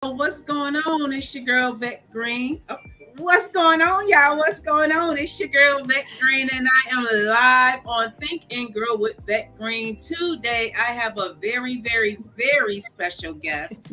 What's going on? It's your girl Vet Green. Oh, what's going on, y'all? What's going on? It's your girl Vet Green, and I am live on Think and Grow with Vet Green. Today, I have a very, very, very special guest,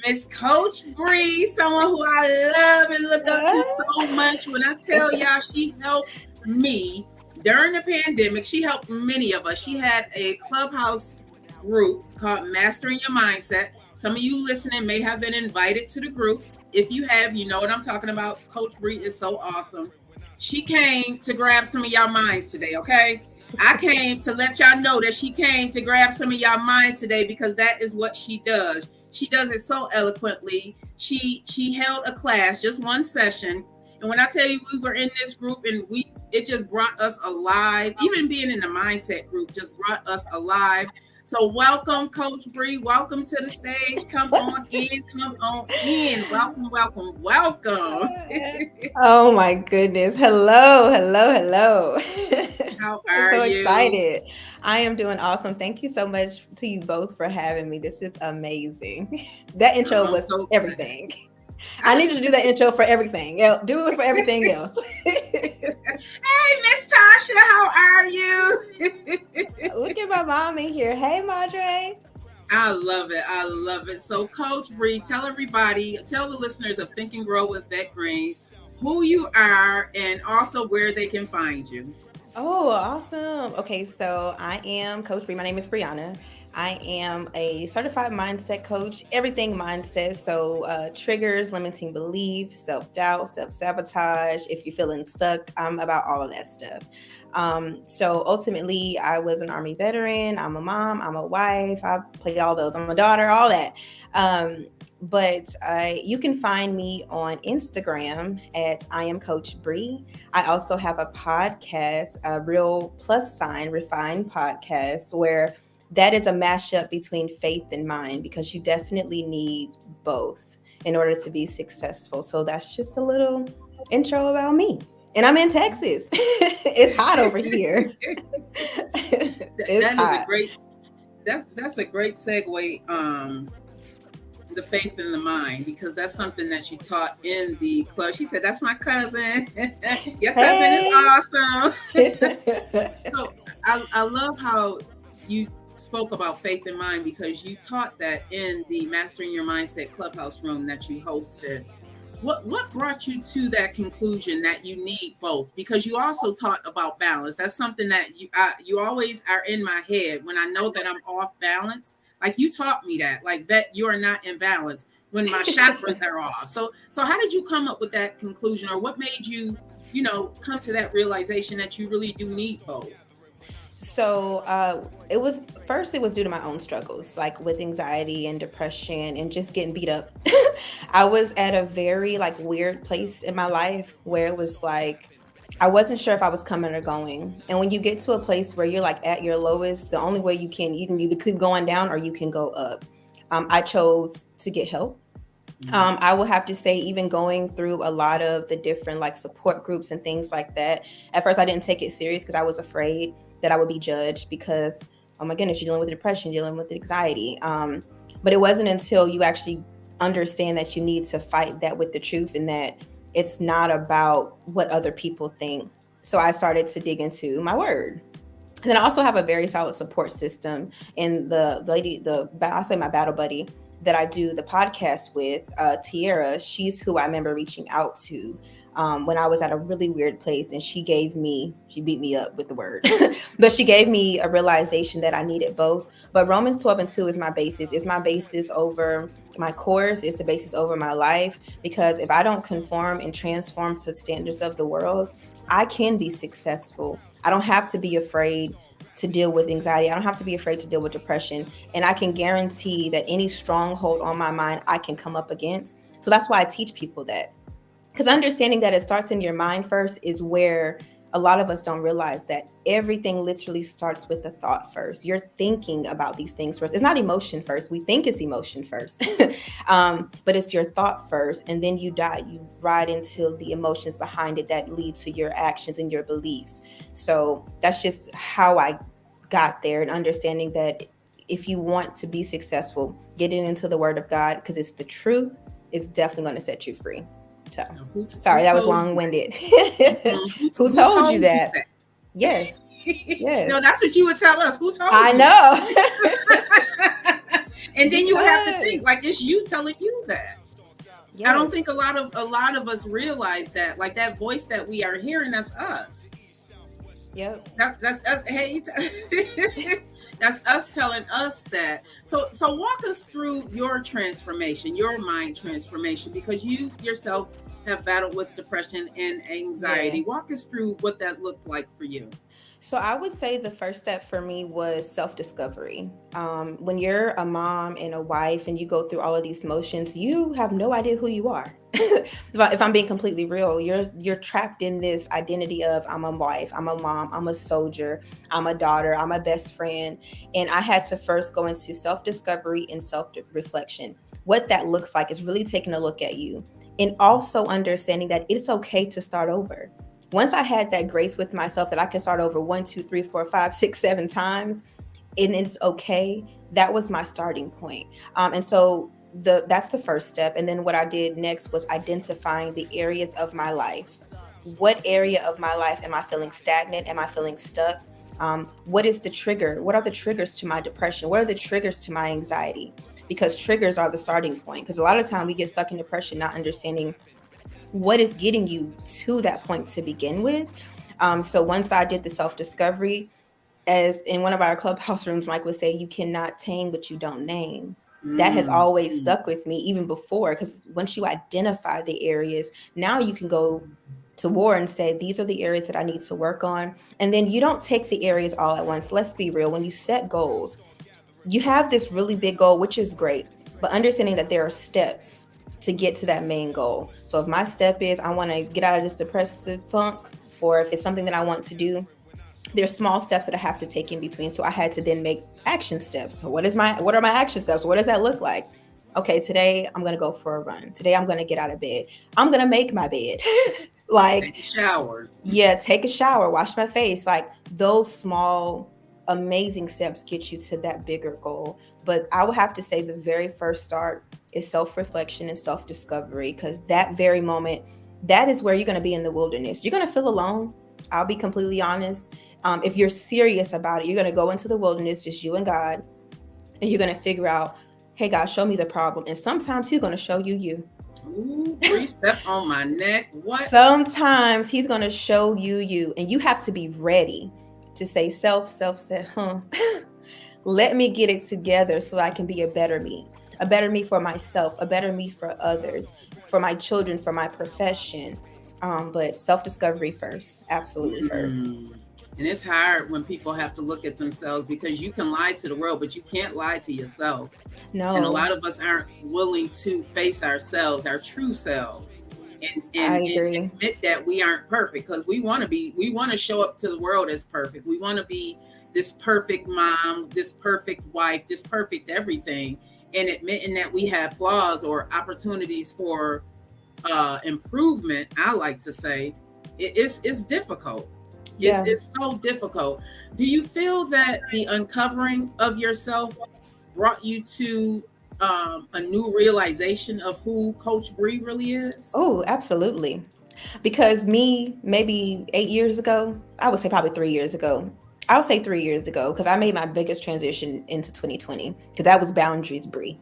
Miss Coach Bree, someone who I love and look up to so much. When I tell y'all, she helped me during the pandemic. She helped many of us. She had a Clubhouse group called Mastering Your Mindset. Some of you listening may have been invited to the group. If you have, you know what I'm talking about. Coach Bree is so awesome. She came to grab some of y'all minds today, okay? I came to let y'all know that she came to grab some of y'all minds today because that is what she does. She does it so eloquently. She held a class, just one session. And when I tell you we were in this group and it just brought us alive. Even being in the mindset group just brought us alive. So welcome, Coach Bree. Welcome to the stage. Come on in. Come on in. Welcome, welcome, welcome. Oh my goodness. Hello. How I'm are so you? excited. I am doing awesome. Thank you so much to you both for having me. This is amazing. That intro I'm was so glad. everything. I needed to do that intro for everything. Do it for everything else. Hey, Miss Tasha, how are you? Look at my mom in here. Hey, Madre. I love it. I love it. So, Coach Bree, tell everybody, tell the listeners of Think and Grow with Vet Green who you are and also where they can find you. Oh, awesome. Okay, so I am Coach Bree. My name is Brianna. I am a certified mindset coach, everything mindset. So, triggers, limiting belief, self doubt, self sabotage. If you're feeling stuck, I'm about all of that stuff. So, ultimately, I was an Army veteran. I'm a mom, I'm a wife. I play all those. I'm a daughter, all that. Um, but you can find me on Instagram at I am Coach Bree. I also have a podcast, a real plus sign refined podcast, where that is a mashup between faith and mind because you definitely need both in order to be successful. So that's just a little intro about me. And I'm in Texas. It's hot over here. It's That is a hot. great that's a great segue. The faith in the mind because that's something that you taught in the club. She said, "That's my cousin. Your cousin is Hey. awesome." So I love how you spoke about faith in mind because you taught that in the Mastering Your Mindset Clubhouse room that you hosted. What brought you to that conclusion that you need both? Because you also taught about balance. That's something that you always are in my head when I know that I'm off balance. Like you taught me that, like that you are not in balance when my chakras are off. So how did you come up with that conclusion, or what made you, come to that realization that you really do need both? So it was due to my own struggles, like with anxiety and depression and just getting beat up. I was at a very like weird place in my life where it was like I wasn't sure if I was coming or going. And when you get to a place where you're like at your lowest, the only way you can either keep going down or you can go up. I chose to get help. I will have to say, even going through a lot of the different like support groups and things like that. At first, I didn't take it serious because I was afraid that I would be judged because, oh my goodness, you're dealing with depression, you're dealing with anxiety. But it wasn't until you actually understand that you need to fight that with the truth and that it's not about what other people think. So I started to dig into my word. And then I also have a very solid support system in I'll say my battle buddy that I do the podcast with, Tiara. She's who I remember reaching out to when I was at a really weird place, and she beat me up with the word, but she gave me a realization that I needed both. But Romans 12:2 is my basis. It's my basis over my course. It's the basis over my life, because if I don't conform and transform to the standards of the world, I can be successful. I don't have to be afraid to deal with anxiety. I don't have to be afraid to deal with depression. And I can guarantee that any stronghold on my mind I can come up against. So that's why I teach people that. Because understanding that it starts in your mind first is where a lot of us don't realize that everything literally starts with the thought first. You're thinking about these things first. It's not emotion first. We think it's emotion first, but it's your thought first. And then you ride into the emotions behind it that lead to your actions and your beliefs. So that's just how I got there, and understanding that if you want to be successful, get it into the word of God because it's the truth. is definitely going to set you free. So, Who sorry, that was told you long-winded. that? Who told you that? Yes. No, that's what you would tell us. Who told I you? know. And then you would have to think like it's you telling you that. Yes. I don't think a lot of us realize that. Like that voice that we are hearing, that's us. Yep. That's us. Hey, that's us telling us that. So walk us through your transformation, your mind transformation, because you yourself have battled with depression and anxiety. Yes. Walk us through what that looked like for you. So I would say the first step for me was self-discovery. When you're a mom and a wife and you go through all of these motions, you have no idea who you are. If I'm being completely real, you're trapped in this identity of I'm a wife, I'm a mom, I'm a soldier, I'm a daughter, I'm a best friend. And I had to first go into self-discovery and self-reflection. What that looks like is really taking a look at you and also understanding that it's okay to start over. Once I had that grace with myself that I can start over 1, 2, 3, 4, 5, 6, 7 times, and it's okay, that was my starting point. And so that's the first step. And then what I did next was identifying the areas of my life. What area of my life am I feeling stagnant? Am I feeling stuck? What is the trigger? What are the triggers to my depression? What are the triggers to my anxiety? Because triggers are the starting point. Because a lot of time we get stuck in depression, not understanding what is getting you to that point to begin with. So once I did the self-discovery, as in one of our Clubhouse rooms, Mike would say, you cannot tame what you don't name. That has always stuck with me even before, because once you identify the areas, now you can go to war and say, these are the areas that I need to work on. And then you don't take the areas all at once. Let's be real. When you set goals, you have this really big goal, which is great, but understanding that there are steps to get to that main goal. So if my step is I want to get out of this depressive funk, or if it's something that I want to do, there's small steps that I have to take in between. So I had to then make action steps. So what are my action steps? What does that look like? Okay, today I'm going to go for a run. Today I'm going to get out of bed. I'm going to make my bed. Like take a shower. Yeah, take a shower, wash my face. Like those small amazing steps get you to that bigger goal. But I would have to say the very first start is self-reflection and self-discovery, because that very moment, that is where you're going to be in the wilderness. You're going to feel alone. I'll be completely honest. If you're serious about it, you're going to go into the wilderness, just you and God, and you're going to figure out, hey, God, show me the problem. And sometimes he's going to show you. Ooh, 3 step on my neck. What? Sometimes he's going to show you, and you have to be ready to say self said, let me get it together so I can be a better me for myself, a better me for others, for my children, for my profession. But self-discovery first, absolutely first. And it's hard when people have to look at themselves, because you can lie to the world, but you can't lie to yourself. No. And a lot of us aren't willing to face ourselves, our true selves, and admit that we aren't perfect, because we want to show up to the world as perfect. We want to be this perfect mom, this perfect wife, this perfect everything. And admitting that we have flaws or opportunities for improvement, I like to say, it's difficult. It's so difficult. Do you feel that the uncovering of yourself brought you to a new realization of who Coach Bree really is? Oh, absolutely. Because me, maybe 8 years ago, I would say probably 3 years ago. I'll say 3 years ago, because I made my biggest transition into 2020, because that was boundaries, Bree.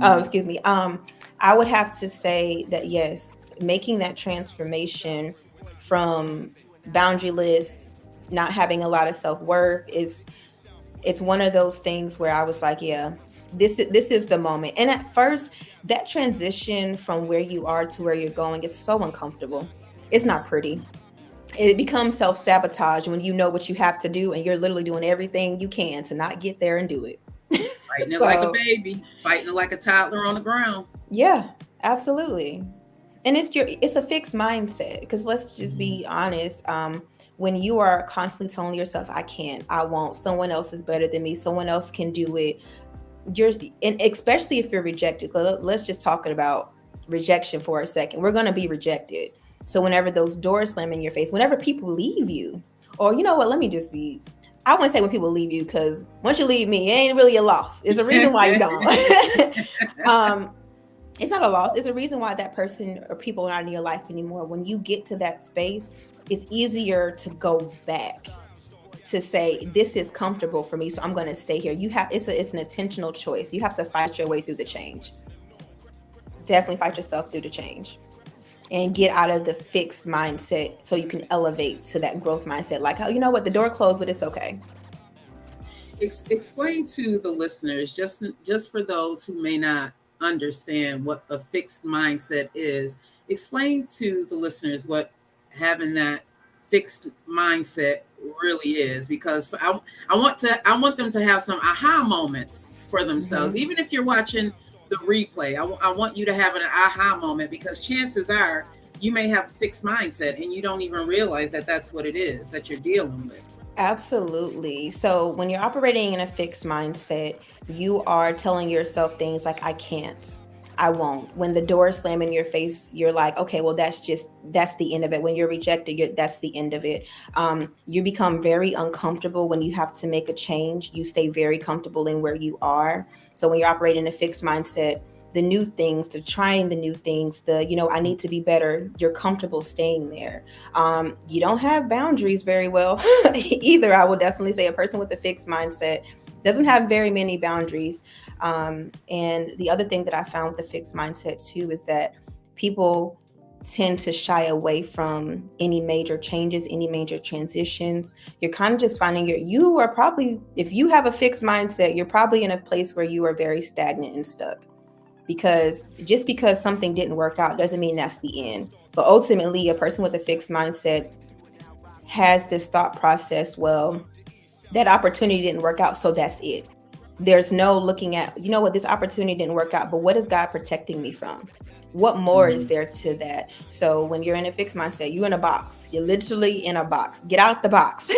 Excuse me. I would have to say that, yes, making that transformation from boundaryless, not having a lot of self-worth, it's one of those things where I was like, yeah, this is the moment. And at first, that transition from where you are to where you're going is so uncomfortable. It's not pretty. It becomes self-sabotage when you know what you have to do and you're literally doing everything you can to not get there and do it. Fighting it like a baby, fighting it like a toddler on the ground. Yeah, absolutely. And it's a fixed mindset, because let's just be honest. When you are constantly telling yourself, I can't, I won't, someone else is better than me, someone else can do it. And especially if you're rejected. Let's just talk about rejection for a second. We're going to be rejected. So whenever those doors slam in your face, whenever people leave you, or you know what, I wouldn't say when people leave you, because once you leave me, it ain't really a loss. It's a reason why you're gone. it's not a loss. It's a reason why that person or people are not in your life anymore. When you get to that space, it's easier to go back to say this is comfortable for me, so I'm going to stay here. You have it's an intentional choice. You have to fight your way through the change. Definitely fight yourself through the change and get out of the fixed mindset so you can elevate to that growth mindset. Like, how, you know what, the door closed, but it's okay. Explain to the listeners, just for those who may not understand what a fixed mindset is. Explain to the listeners what having that fixed mindset really is, because I want them to have some aha moments for themselves. Even if you're watching the replay, I want you to have an aha moment, because chances are you may have a fixed mindset and you don't even realize that that's what it is that you're dealing with. Absolutely. So when you're operating in a fixed mindset, you are telling yourself things like, I can't, I won't. When the door slam in your face, you're like, okay, well, that's the end of it. When you're rejected, that's the end of it. You become very uncomfortable when you have to make a change. You stay very comfortable in where you are. So when you're operating in a fixed mindset, the new things, to trying the new things, I need to be better, you're comfortable staying there. You don't have boundaries very well either. I will definitely say a person with a fixed mindset doesn't have very many boundaries. And the other thing that I found with the fixed mindset too is that people tend to shy away from any major changes, any major transitions. You're kind of just finding you are probably, if you have a fixed mindset, you're probably in a place where you are very stagnant and stuck. Because just because something didn't work out doesn't mean that's the end. But ultimately, a person with a fixed mindset has this thought process, well, that opportunity didn't work out, so that's it. There's no looking at, you know what, this opportunity didn't work out, but what is God protecting me from? What more is there to that? So when you're in a fixed mindset, you're in a box. You're literally in a box. Get out the box.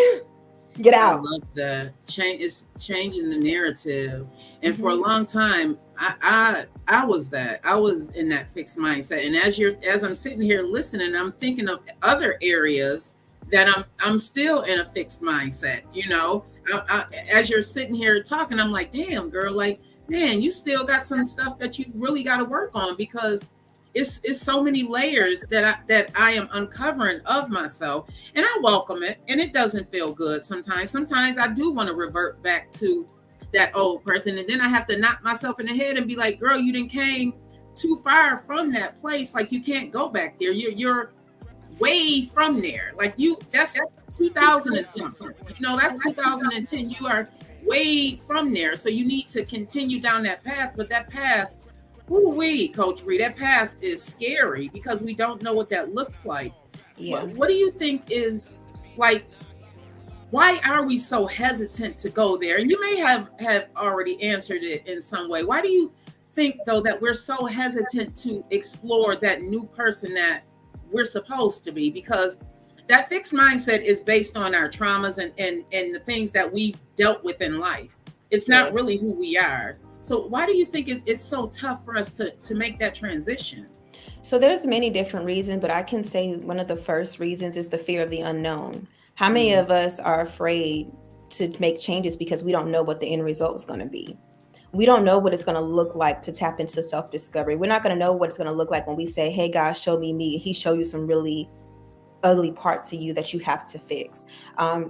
Get out. I love that. It's changing the narrative. And for a long time, I was that. I was in that fixed mindset. And as I'm sitting here listening, I'm thinking of other areas that I'm still in a fixed mindset. As you're sitting here talking, I'm like, damn, girl, like, man, you still got some stuff that you really got to work on, because it's so many layers that I am uncovering of myself, and I welcome it. And it doesn't feel good sometimes. Sometimes I do want to revert back to that old person, and then I have to knock myself in the head and be like, girl, you didn't came too far from that place. Like, you can't go back there. You're way from there. Like, that's 2000 and something. That's 2010. You are way from there. So you need to continue down that path. But that path, Coach Reed, that path is scary because we don't know what that looks like. Yeah. What do you think is, like, why are we so hesitant to go there? And you may have already answered it in some way. Why do you think, though, that we're so hesitant to explore that new person that we're supposed to be? Because that fixed mindset is based on our traumas and the things that we've dealt with in life. It's not really who we are. So why do you think it's so tough for us to make that transition? So there's many different reasons, but I can say one of the first reasons is the fear of the unknown. How many of us are afraid to make changes because we don't know what the end result is going to be? We don't know what it's going to look like to tap into self-discovery. We're not going to know what it's going to look like when we say, hey, God, show me me. He show you some really ugly parts of you that you have to fix.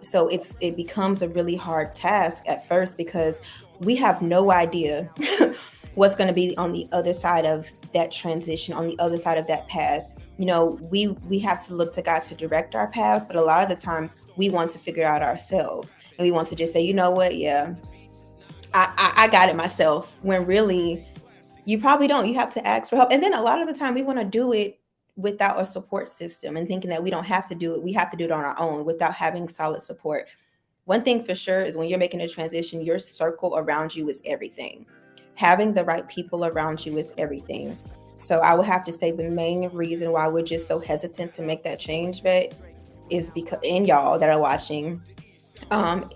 So it becomes a really hard task at first because we have no idea what's going to be on the other side of that transition, on the other side of that path. We have to look to God to direct our paths, but a lot of the times we want to figure out ourselves, and we want to just say, you know what, yeah, I got it myself, when really you probably don't. You have to ask for help. And then a lot of the time we want to do it without a support system and thinking that we don't have to do it. We have to do it on our own without having solid support. One thing for sure is when you're making a transition, your circle around you is everything. Having the right people around you is everything. So I would have to say the main reason why we're just so hesitant to make that change, Vet, is because, and y'all that are watching,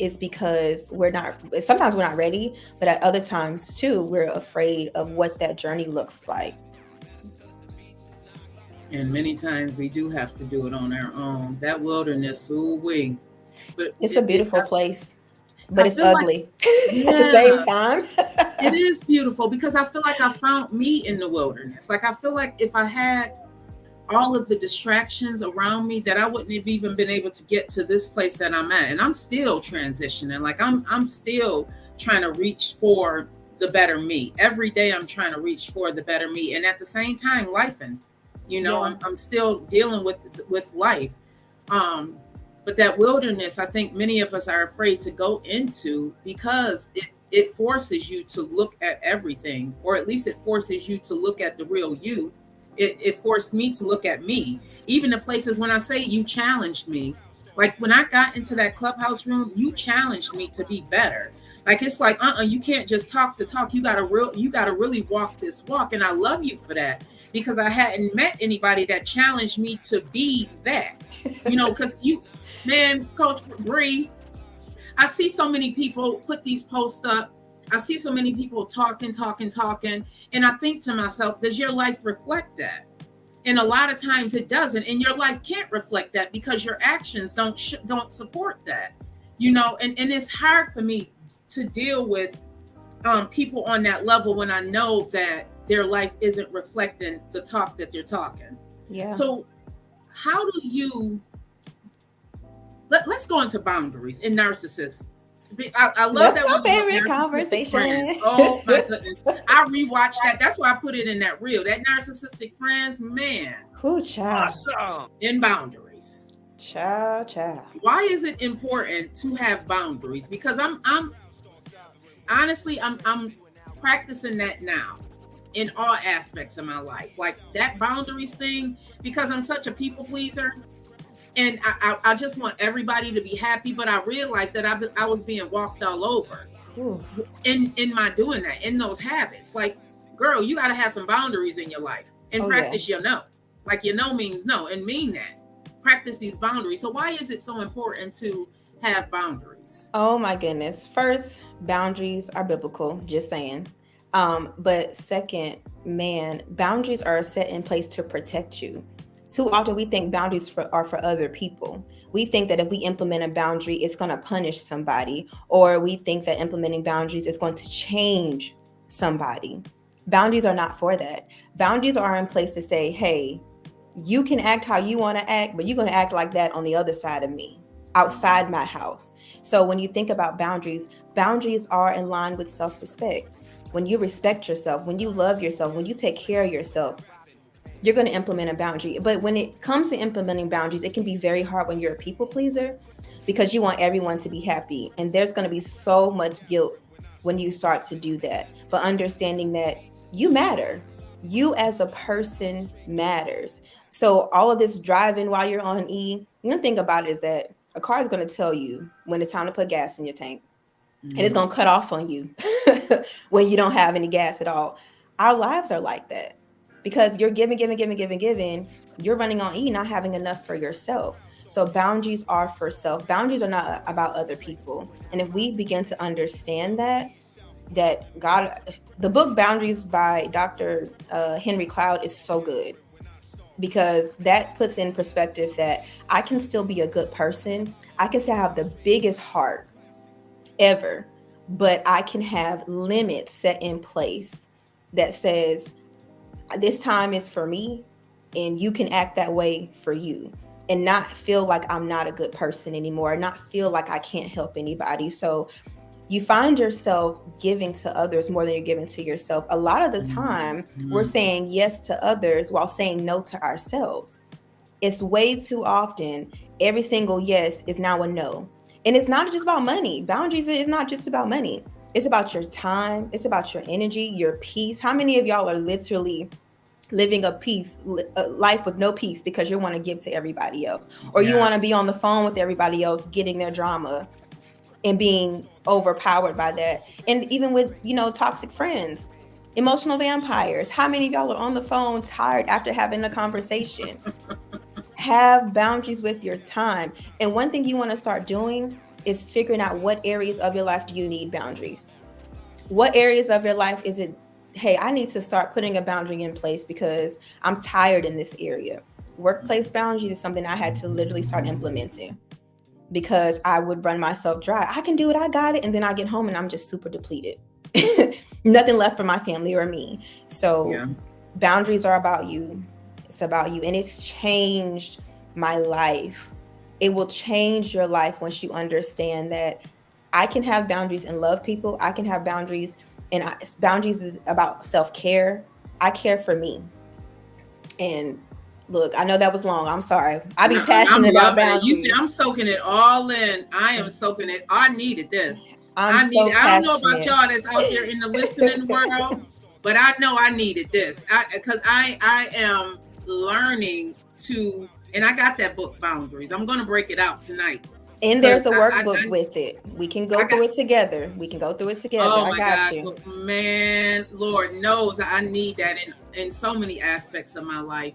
is because sometimes we're not ready, but at other times too, we're afraid of what that journey looks like. And many times we do have to do it on our own. That wilderness, but it's a beautiful place, but it's ugly at the same time. It is beautiful because I feel like I found me in the wilderness. Like I feel like if I had all of the distractions around me, that I wouldn't have even been able to get to this place that I'm at. And I'm still transitioning. Like I'm still trying to reach for the better me. Every day I'm trying to reach for the better me. And at the same time, life, and I'm still dealing with life. Um, but that wilderness, I think many of us are afraid to go into because it forces you to look at everything, or at least it forces you to look at the real you. It forced me to look at me, even the places when I say you challenged me. Like when I got into that Clubhouse room, you challenged me to be better. Like it's like, you can't just talk the talk. You gotta really walk this walk. And I love you for that, because I hadn't met anybody that challenged me to be that. Because man, Coach Bree, I see so many people put these posts up. I see so many people talking. And I think to myself, does your life reflect that? And a lot of times it doesn't. And your life can't reflect that because your actions don't support that. And it's hard for me to deal with people on that level when I know that their life isn't reflecting the talk that they're talking. Yeah. So how do you, let's go into boundaries and narcissists. I love That's my favorite conversation. Oh my goodness. I rewatched that. That's why I put it in that reel. That narcissistic friends, man. Who child? Awesome. In boundaries. Child. Why is it important to have boundaries? Because I'm honestly practicing that now in all aspects of my life. Like that boundaries thing, because I'm such a people pleaser. And I just want everybody to be happy, but I realized that I was being walked all over. Ooh. in my doing that, in those habits. Like, girl, you got to have some boundaries in your life and practice your no. Like your no means no, and mean that. Practice these boundaries. So why is it so important to have boundaries? Oh my goodness. First, boundaries are biblical, just saying. But second, man, boundaries are set in place to protect you. Too often we think boundaries are for other people. We think that if we implement a boundary, it's going to punish somebody, or we think that implementing boundaries is going to change somebody. Boundaries are not for that. Boundaries are in place to say, hey, you can act how you want to act, but you're going to act like that on the other side of me, outside my house. So when you think about boundaries are in line with self-respect. When you respect yourself, when you love yourself, when you take care of yourself, you're going to implement a boundary. But when it comes to implementing boundaries, it can be very hard when you're a people pleaser, because you want everyone to be happy. And there's going to be so much guilt when you start to do that. But understanding that you matter. You as a person matters. So all of this driving while you're on E, the thing about it is that a car is going to tell you when it's time to put gas in your tank. And it's going to cut off on you when you don't have any gas at all. Our lives are like that. Because you're giving, you're running on E, not having enough for yourself. So boundaries are for self. Boundaries are not about other people. And if we begin to understand that God, the book Boundaries by Dr. Henry Cloud is so good, because that puts in perspective that I can still be a good person. I can still have the biggest heart ever, but I can have limits set in place that says, this time is for me, and you can act that way for you, and not feel like I'm not a good person anymore, not feel like I can't help anybody. So you find yourself giving to others more than you're giving to yourself. A lot of the time, we're saying yes to others while saying no to ourselves. It's way too often, every single yes is now a no. And it's not just about money. Boundaries is not just about money. It's about your time. It's about your energy, your peace. How many of y'all are literally living a life with no peace because you want to give to everybody else, or you want to be on the phone with everybody else, getting their drama and being overpowered by that? And even with, toxic friends, emotional vampires. How many of y'all are on the phone tired after having a conversation? Have boundaries with your time. And one thing you want to start doing is figuring out what areas of your life do you need boundaries. What areas of your life is it, hey, I need to start putting a boundary in place because I'm tired in this area. Workplace boundaries is something I had to literally start implementing, because I would run myself dry. I can do it, I got it. And then I get home and I'm just super depleted. nothing left for my family or me. So Yeah. boundaries are about you. It's about you. And it's changed my life. It will change your life once you understand that I can have boundaries and love people. I can have boundaries, and boundaries is about self-care. I care for me. And look, I know that was long. I'm sorry. I be No, I'm passionate about loving it. You see, boundaries. I'm soaking it all in. I am soaking it. I needed this. I'm I so needed. I don't know about passionate. y'all that's out there in the listening world, but I know I needed this. Because I am learning to, and I got that book Boundaries. I'm going to break it out tonight. And Because there's a workbook with it. We can go through it together. We can go through it together. Oh I my got God, you. man, Lord knows I need that in so many aspects of my life,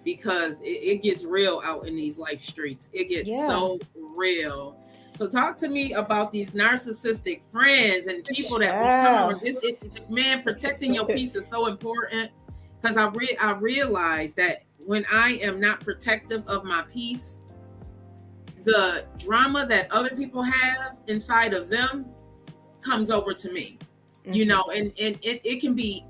because it gets real out in these life streets. It gets so real. So talk to me about these narcissistic friends and people that will come on. Man, protecting your peace is so important, because I realize that when I am not protective of my peace, the drama that other people have inside of them comes over to me, you know, and it can be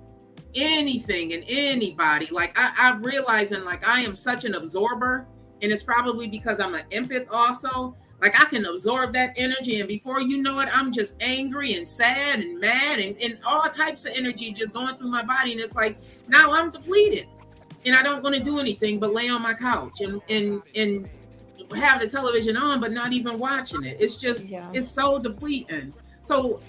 anything and anybody. Like I realizing, like, I am such an absorber, and it's probably because I'm an empath also. Like I can absorb that energy, and before you know it, I'm just angry and sad and mad and all types of energy just going through my body. And it's like, now I'm depleted and I don't want to do anything but lay on my couch and have the television on, but not even watching it. It's just, it's so depleting. So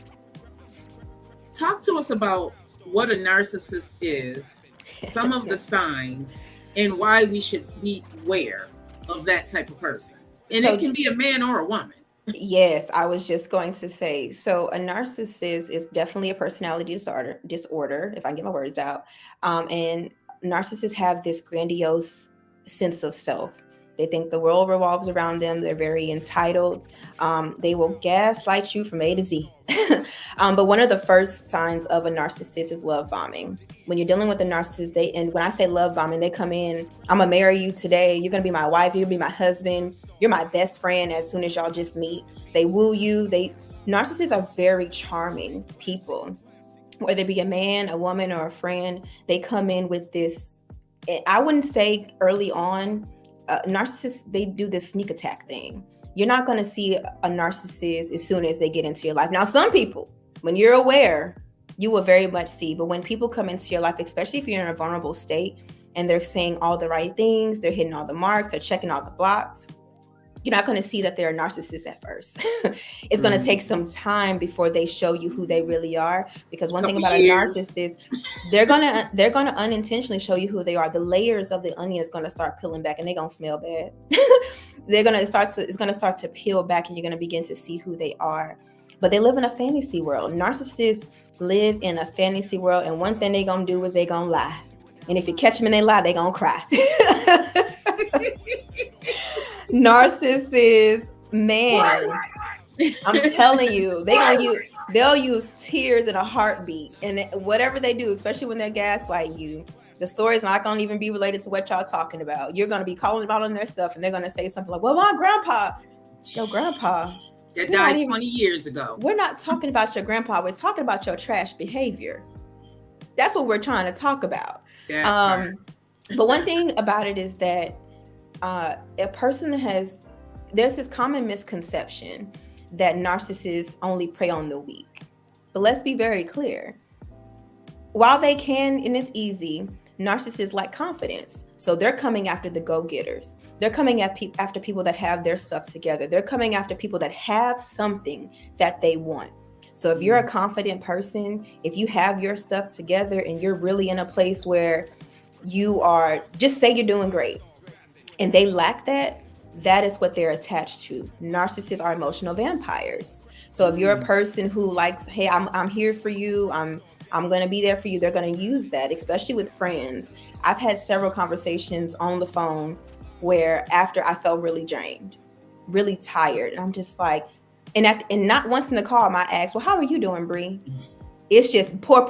talk to us about what a narcissist is, some of the signs, and why we should be aware of that type of person. And so, it can be a man or a woman. Yes, I was just going to say, so a narcissist is definitely a personality disorder, if I can get my words out. And narcissists have this grandiose sense of self. They think the world revolves around them. They're very entitled. They will gaslight you from A to Z. But one of the first signs of a narcissist is love bombing. When you're dealing with a narcissist, and when I say love bombing, they come in, I'm gonna marry you today. You're gonna be my wife. You're gonna be my husband. You're my best friend. As soon as y'all just meet, they woo you. Narcissists are very charming people, whether it be a man, a woman, or a friend. They come in with this. I wouldn't say early on. Narcissists, they do this sneak attack thing. You're not going to see a narcissist as soon as they get into your life. Now, some people, when you're aware, you will very much see. But when people come into your life, especially if you're in a vulnerable state and they're saying all the right things, they're hitting all the marks, they're checking all the blocks, you're not going to see that they're a narcissist at first. It's going to take some time before they show you who they really are. Because one thing about a narcissist, they're going to unintentionally show you who they are. The layers of the onion is going to start peeling back, and they're going to smell bad. It's going to start to peel back, and you're going to begin to see who they are. But they live in a fantasy world. Narcissists live in a fantasy world, and one thing they're going to do is they're going to lie. And if you catch them and they lie, they're going to cry. Narcissists, man, I'm telling you, they'll use tears in a heartbeat, and whatever they do, especially when they're gaslighting you, the story's not going to even be related to what y'all talking about. You're going to be calling them out on their stuff, and they're going to say something like, well, my grandpa, your grandpa that died 20 years ago. We're not talking about your grandpa. We're talking about your trash behavior. That's what we're trying to talk about. But one thing about it is that a person there's this common misconception that narcissists only prey on the weak. But let's be very clear. While they can, and it's easy, narcissists lack confidence. So they're coming after the go-getters. They're coming after people that have their stuff together. They're coming after people that have something that they want. So if you're a confident person, if you have your stuff together and you're really in a place where you are, just say you're doing great, and they lack that, that is what they're attached to. Narcissists are emotional vampires. So if you're a person who likes, hey, I'm here for you, I'm going to be there for you, they're going to use that, especially with friends. I've had several conversations on the phone where after I felt really drained, really tired, and I'm just like, and not once in the call, I might ask, well, how are you doing, Bree? It's just pour.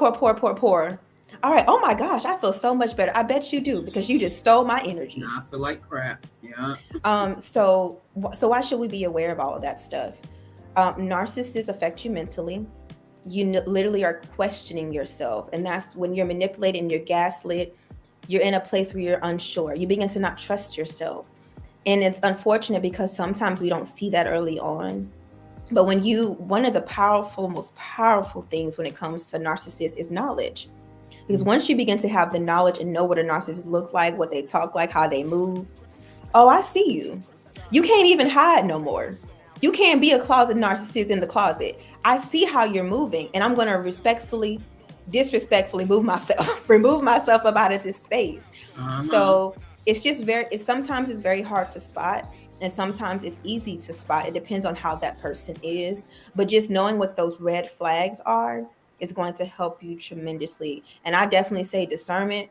All right. Oh my gosh, I feel so much better. I bet you do, because you just stole my energy. I feel like crap. Yeah. So why should we be aware of all of that stuff? Narcissists affect you mentally. you literally are questioning yourself. And that's when you're manipulated and you're gaslit. You're in a place where you're unsure. You begin to not trust yourself. And it's unfortunate because sometimes we don't see that early on. But one of the most powerful things when it comes to narcissists is knowledge. Because once you begin to have the knowledge and know what a narcissist looks like, what they talk like, how they move, oh, I see you. You can't even hide no more. You can't be a closet narcissist in the closet. I see how you're moving, and I'm going to disrespectfully remove myself up out of this space. So it's just sometimes it's very hard to spot, and sometimes it's easy to spot. It depends on how that person is. But just knowing what those red flags are is going to help you tremendously. And I definitely say discernment.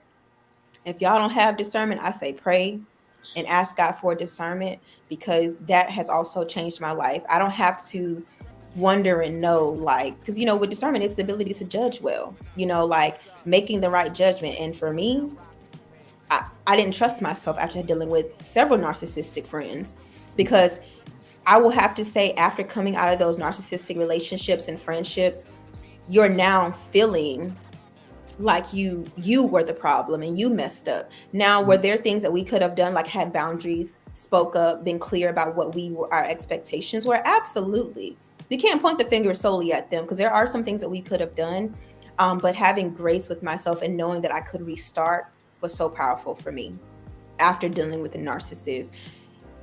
If y'all don't have discernment, I say pray and ask God for discernment, because that has also changed my life. I don't have to wonder and know, like, because with discernment, it's the ability to judge well, like making the right judgment. And for me, I didn't trust myself after dealing with several narcissistic friends, because I will have to say, after coming out of those narcissistic relationships and friendships, you're now feeling like you were the problem and you messed up. Now, were there things that we could have done, like had boundaries, spoke up, been clear about what our expectations were? Absolutely. We can't point the finger solely at them, because there are some things that we could have done. But having grace with myself and knowing that I could restart was so powerful for me after dealing with a narcissist.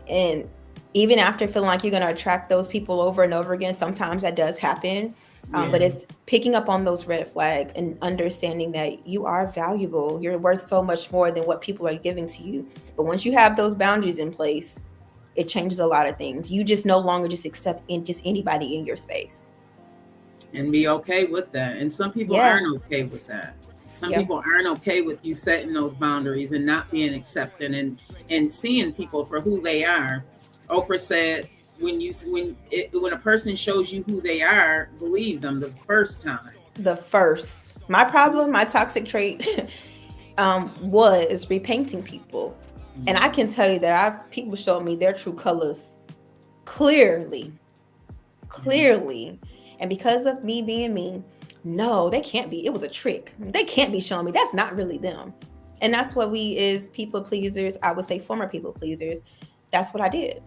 And even after feeling like you're going to attract those people over and over again, sometimes that does happen. But it's picking up on those red flags and understanding that you are valuable. You're worth so much more than what people are giving to you. But once you have those boundaries in place, it changes a lot of things. You just no longer just accept anybody in your space. And be okay with that. And some people aren't okay with that. Some people aren't okay with you setting those boundaries and not being accepted and seeing people for who they are. Oprah said, when a person shows you who they are, believe them the first time. My toxic trait was repainting people. And I can tell you that people showed me their true colors clearly. And because of me being me, no, they can't be. It was a trick. They can't be showing me. That's not really them. And that's what we as people pleasers, I would say former people pleasers, that's what I did.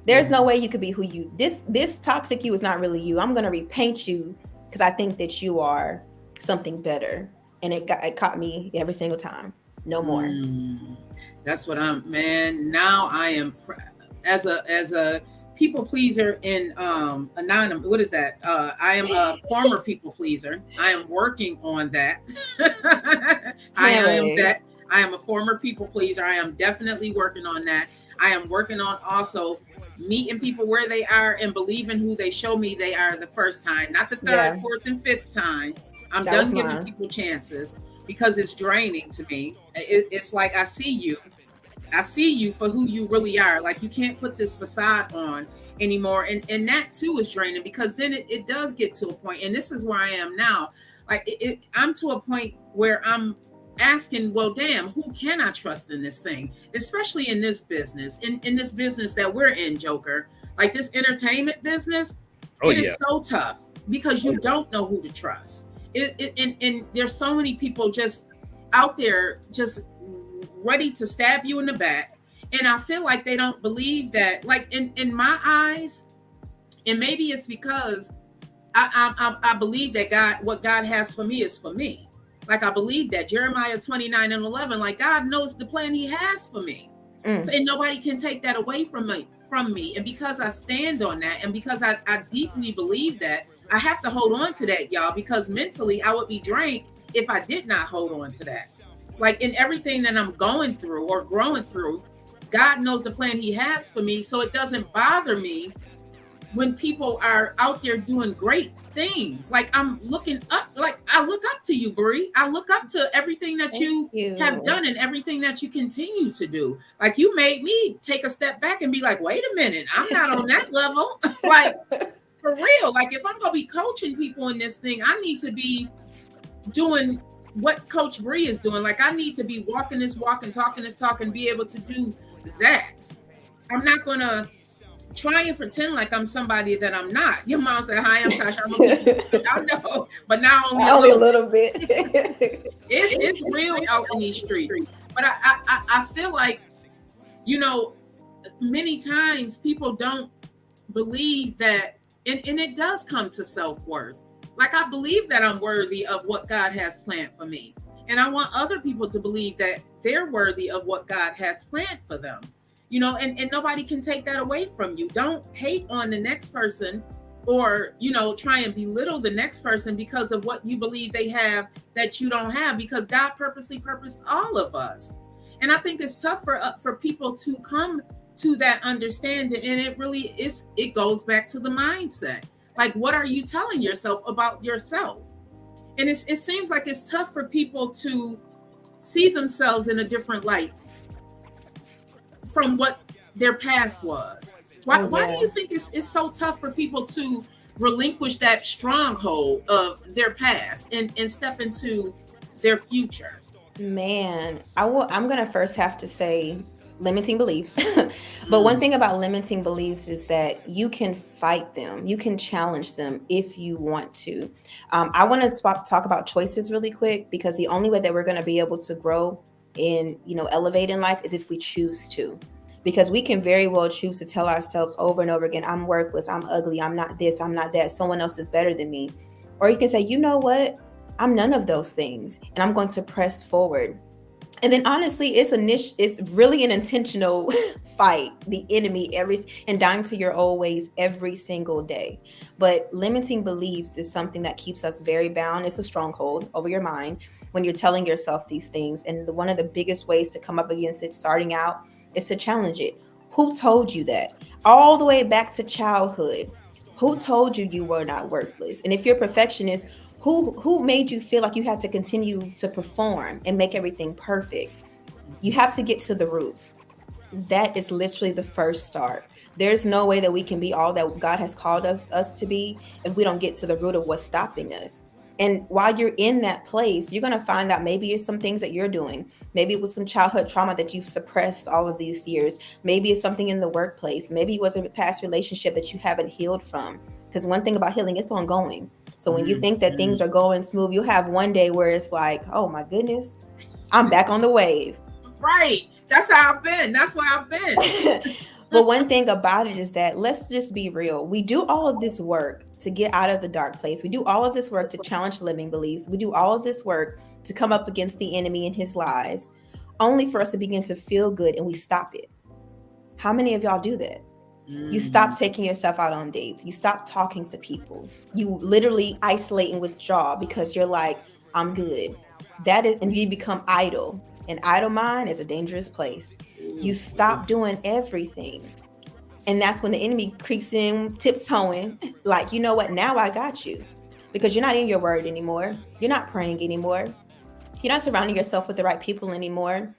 There's no way you could be who you, this toxic you is not really you. I'm going to repaint you because I think that you are something better. And it caught me every single time. No more. That's what now I am, as a people pleaser in anonymous. What is that? I am a former people pleaser. I am working on that. I am a former people pleaser. I am definitely working on that. I am working on also meeting people where they are and believing who they show me they are the first time, not the third, fourth, and fifth time. I'm done giving people chances because it's draining to me. It's like I see you for who you really are. Like, you can't put this facade on anymore. And that too is draining, because then it does get to a point, and this is where I am now. Like I'm to a point where I'm asking, well, damn, who can I trust in this thing? Especially in this business, in this business that we're in, Joker. Like this entertainment business, it is so tough because you don't know who to trust. And there's so many people just out there just ready to stab you in the back. And I feel like they don't believe that, like in my eyes, and maybe it's because I believe that what God has for me is for me. Like, I believe that Jeremiah 29:11, like, God knows the plan he has for me. So, and nobody can take that away from me. And because I stand on that, and because I deeply believe that, I have to hold on to that, y'all, because mentally I would be drained if I did not hold on to that. Like, in everything that I'm going through or growing through, God knows the plan he has for me. So it doesn't bother me when people are out there doing great things. Like, I'm looking up, like I look up to you, Bree. I look up to everything that you have done and everything that you continue to do. Like, you made me take a step back and be like, wait a minute, I'm not on that level. Like, for real. Like, if I'm going to be coaching people in this thing, I need to be doing what Coach Bree is doing. Like, I need to be walking this walk and talking this talk and be able to do that. I'm not going to try and pretend like I'm somebody that I'm not. Your mom said, "Hi, I'm Tasha. I'm a I know, but now only a little bit. It's real out in these streets. But I feel like, you know, many times people don't believe that, and it does come to self-worth. Like, I believe that I'm worthy of what God has planned for me. And I want other people to believe that they're worthy of what God has planned for them. You know, and nobody can take that away from you. Don't hate on the next person, or, you know, try and belittle the next person because of what you believe they have that you don't have, because God purposely purposed all of us. And I think it's tough for people to come to that understanding. And it really is, it goes back to the mindset. Like, what are you telling yourself about yourself? And it seems like it's tough for people to see themselves in a different light from what their past was. Why do you think it's so tough for people to relinquish that stronghold of their past and step into their future? Man, I'm gonna first have to say limiting beliefs. But one thing about limiting beliefs is that you can fight them, you can challenge them if you want to. I want to talk about choices really quick, because the only way that we're going to be able to grow and, you know, elevate in life is if we choose to. Because we can very well choose to tell ourselves over and over again, I'm worthless, I'm ugly, I'm not this, I'm not that, someone else is better than me. Or you can say, you know what, I'm none of those things, and I'm going to press forward. And then honestly, it's really an intentional fight the enemy and dying to your old ways every single day. But limiting beliefs is something that keeps us very bound. It's a stronghold over your mind when you're telling yourself these things. And one of the biggest ways to come up against it starting out is to challenge it. Who told you that? All the way back to childhood. Who told you were not worthless? And if you're a perfectionist, who made you feel like you had to continue to perform and make everything perfect? You have to get to the root. That is literally the first start. There's no way that we can be all that God has called us to be if we don't get to the root of what's stopping us. And while you're in that place, you're going to find out maybe it's some things that you're doing. Maybe it was some childhood trauma that you've suppressed all of these years. Maybe it's something in the workplace. Maybe it was a past relationship that you haven't healed from. Because one thing about healing, it's ongoing. So when you think that things are going smooth, you'll have one day where it's like, oh my goodness, I'm back on the wave. Right. That's how I've been. That's where I've been. But one thing about it is that, let's just be real. We do all of this work to get out of the dark place. We do all of this work to challenge limiting beliefs. We do all of this work to come up against the enemy and his lies, only for us to begin to feel good and we stop it. How many of y'all do that? You stop taking yourself out on dates. You stop talking to people. You literally isolate and withdraw because you're like, I'm good. And you become idle. An idle mind is a dangerous place. You stop doing everything. And that's when the enemy creeps in, tiptoeing, like, you know what, now I got you. Because you're not in your word anymore. You're not praying anymore. You're not surrounding yourself with the right people anymore.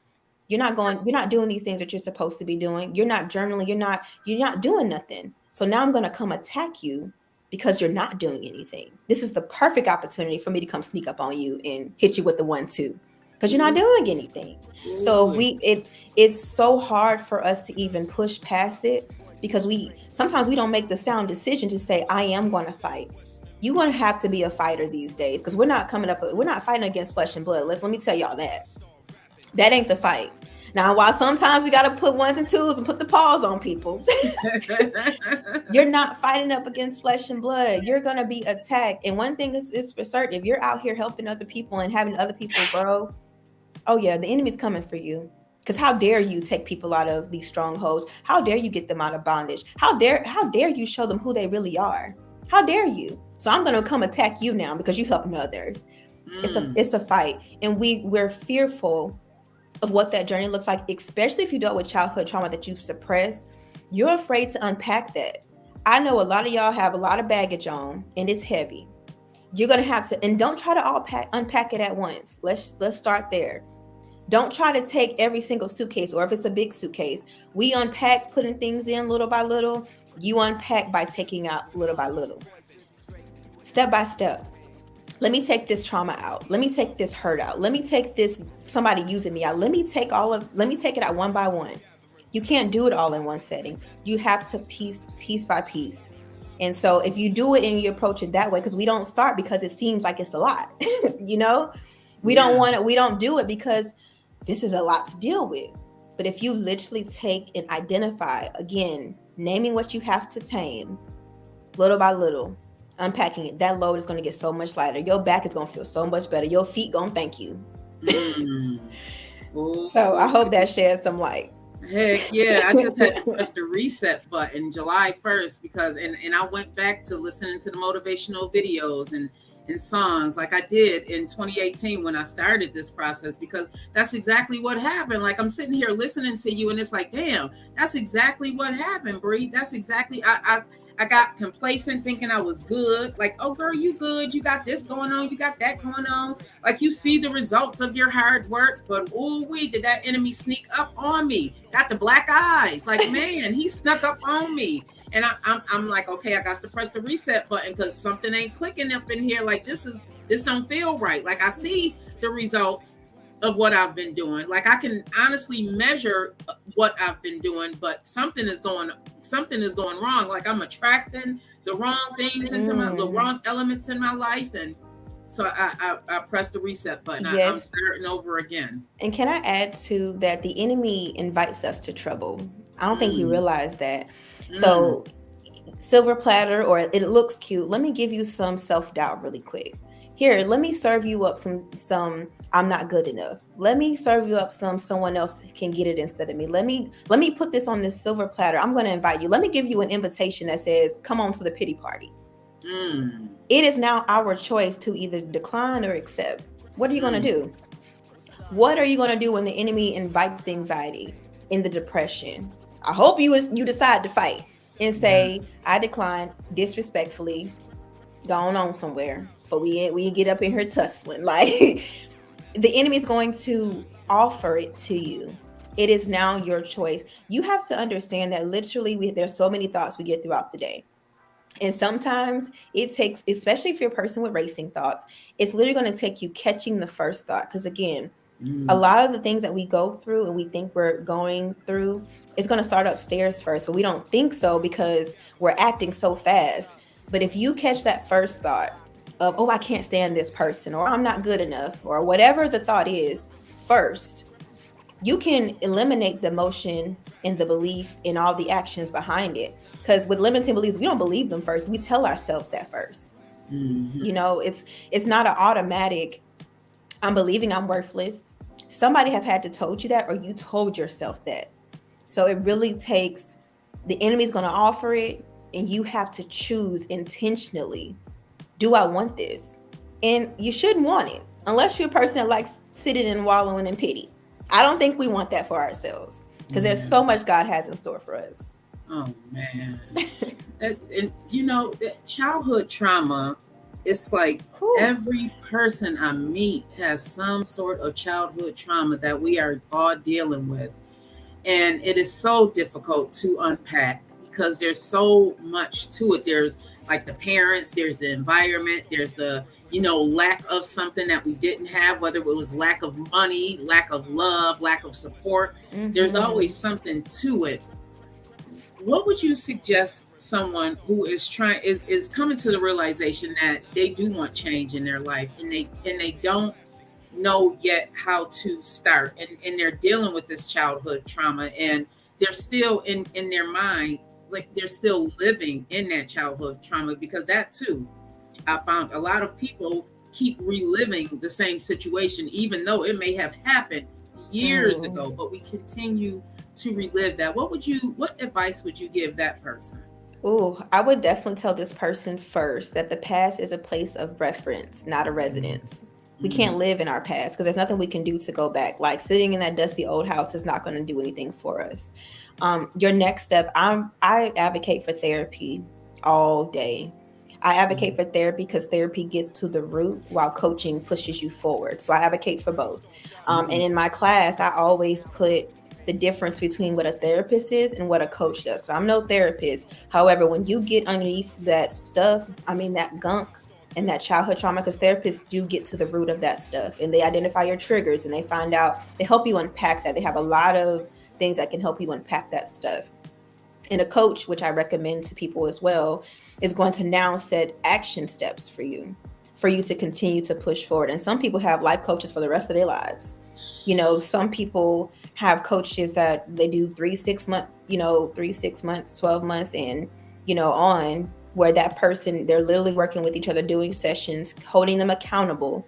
You're not doing these things that you're supposed to be doing. You're not journaling. You're not doing nothing. So now I'm going to come attack you because you're not doing anything. This is the perfect opportunity for me to come sneak up on you and hit you with the 1-2 because you're not doing anything. So it's so hard for us to even push past it because sometimes we don't make the sound decision to say, I am going to fight. You're going to have to be a fighter these days because we're not fighting against flesh and blood. Let me tell y'all that. That ain't the fight. Now, while sometimes we got to put 1s and 2s and put the paws on people, you're not fighting up against flesh and blood. You're going to be attacked. And one thing is for certain, if you're out here helping other people and having other people grow, oh yeah, the enemy's coming for you. Because how dare you take people out of these strongholds? How dare you get them out of bondage? How dare you show them who they really are? How dare you? So I'm going to come attack you now because you're helping others. It's a fight. And we're fearful of what that journey looks like, especially if you dealt with childhood trauma that you've suppressed. You're afraid to unpack that. I know a lot of y'all have a lot of baggage on and it's heavy. You're going to have to, and don't try to unpack it at once. Let's start there. Don't try to take every single suitcase, or if it's a big suitcase, we unpack putting things in little by little. You unpack by taking out little by little. Step by step. Let me take this trauma out. Let me take this hurt out. Let me take this somebody using me out. Let me take it out one by one. You can't do it all in one setting. You have to piece by piece. And so if you do it and you approach it that way, because we don't start because it seems like it's a lot, you know, we don't want it. We don't do it because this is a lot to deal with. But if you literally take and identify, again, naming what you have to tame, little by little, unpacking it, that load is going to get so much lighter. Your back is going to feel so much better. Your feet going to thank you. So I hope that sheds some light. Heck yeah, I just had to press the reset button July 1st because and I went back to listening to the motivational videos and songs like I did in 2018 when I started this process, because that's exactly what happened. Like I'm sitting here listening to you and it's like, damn, that's exactly what happened, Bree. That's exactly I got complacent thinking I was good. Like, oh girl, you good. You got this going on. You got that going on. Like you see the results of your hard work, but did that enemy sneak up on me? Got the black eyes. Like, man, he snuck up on me. And I'm like, okay, I got to press the reset button because something ain't clicking up in here. Like this don't feel right. Like I see the results of what I've been doing. Like I can honestly measure what I've been doing, but something is going wrong. Like I'm attracting the wrong things into the wrong elements in my life. And so I pressed the reset button. Yes. I'm starting over again. And can I add to that? The enemy invites us to trouble. I don't think we realize that. So silver platter, or it looks cute. Let me give you some self-doubt really quick. Here, let me serve you up some I'm not good enough. Let me serve you up someone else can get it instead of me. Let me put this on this silver platter. I'm going to invite you. Let me give you an invitation that says, come on to the pity party. It is now our choice to either decline or accept. What are you going to do? What are you going to do when the enemy invites the anxiety and the depression? I hope you decide to fight and say, I decline disrespectfully, gone on somewhere. For we get up in here tussling. Like the enemy is going to offer it to you. It is now your choice. You have to understand that literally there's so many thoughts we get throughout the day. And sometimes it takes, especially if you're a person with racing thoughts, it's literally going to take you catching the first thought. Because again, a lot of the things that we go through and we think we're going through is going to start upstairs first, but we don't think so because we're acting so fast. But if you catch that first thought of, oh, I can't stand this person, or I'm not good enough, or whatever the thought is first, you can eliminate the emotion and the belief in all the actions behind it. Because with limiting beliefs, we don't believe them first. We tell ourselves that first. You know, it's not an automatic, I'm believing I'm worthless. Somebody have had to told you that, or you told yourself that. So it really takes, the enemy's going to offer it, and you have to choose intentionally. Do I want this? And you shouldn't want it unless you're a person that likes sitting and wallowing in pity. I don't think we want that for ourselves because there's so much God has in store for us. Oh man. And you know, childhood trauma, it's like every person I meet has some sort of childhood trauma that we are all dealing with. And it is so difficult to unpack because there's so much to it. There's like the parents, there's the environment, there's the, lack of something that we didn't have, whether it was lack of money, lack of love, lack of support. There's always something to it. What would you suggest someone who is coming to the realization that they do want change in their life and they don't know yet how to start, and they're dealing with this childhood trauma, and they're still in their mind, like they're still living in that childhood trauma? Because that too, I found a lot of people keep reliving the same situation, even though it may have happened years ago, but we continue to relive that. What advice would you give that person? I would definitely tell this person first that the past is a place of reference, not a residence. We can't live in our past because there's nothing we can do to go back. Like sitting in that dusty old house is not going to do anything for us. Your next step, I advocate for therapy all day. I advocate for therapy because therapy gets to the root while coaching pushes you forward. So I advocate for both. And in my class, I always put the difference between what a therapist is and what a coach does. So I'm no therapist. However, when you get underneath that stuff, that gunk and that childhood trauma, because therapists do get to the root of that stuff and they identify your triggers and they find out, they help you unpack that. They have a lot of things that can help you unpack that stuff. And a coach, which I recommend to people as well, is going to now set action steps for you to continue to push forward. And some people have life coaches for the rest of their lives. Some people have coaches that they do 3-6 months, 3-6 months, 12 months, and on, where that person, they're literally working with each other, doing sessions, holding them accountable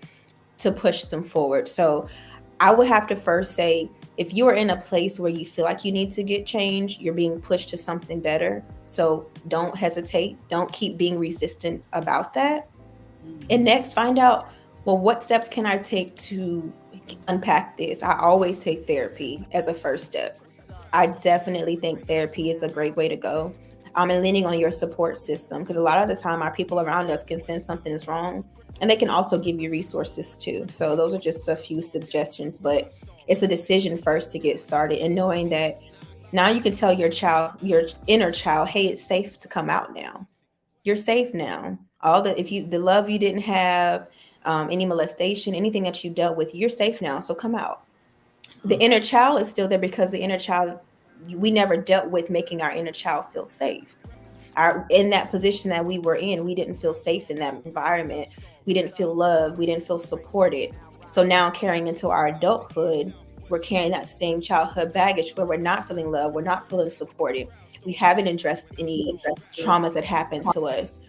to push them forward. So I would have to first say, if you are in a place where you feel like you need to get change, you're being pushed to something better. So don't hesitate. Don't keep being resistant about that. And next, find out, well, what steps can I take to unpack this? I always take therapy as a first step. I definitely think therapy is a great way to go. And leaning on your support system, because a lot of the time our people around us can sense something is wrong, and they can also give you resources too. So those are just a few suggestions, but it's a decision first to get started, and knowing that now you can tell your child, your inner child, hey, it's safe to come out now. You're safe now. The love you didn't have, any molestation, anything that you dealt with, you're safe now. So come out. The inner child is still there, because the inner child, we never dealt with making our inner child feel safe. In that position that we were in, we didn't feel safe in that environment. We didn't feel loved. We didn't feel supported. So now, carrying into our adulthood, we're carrying that same childhood baggage where we're not feeling loved. We're not feeling supported. We haven't addressed any traumas that happened to us.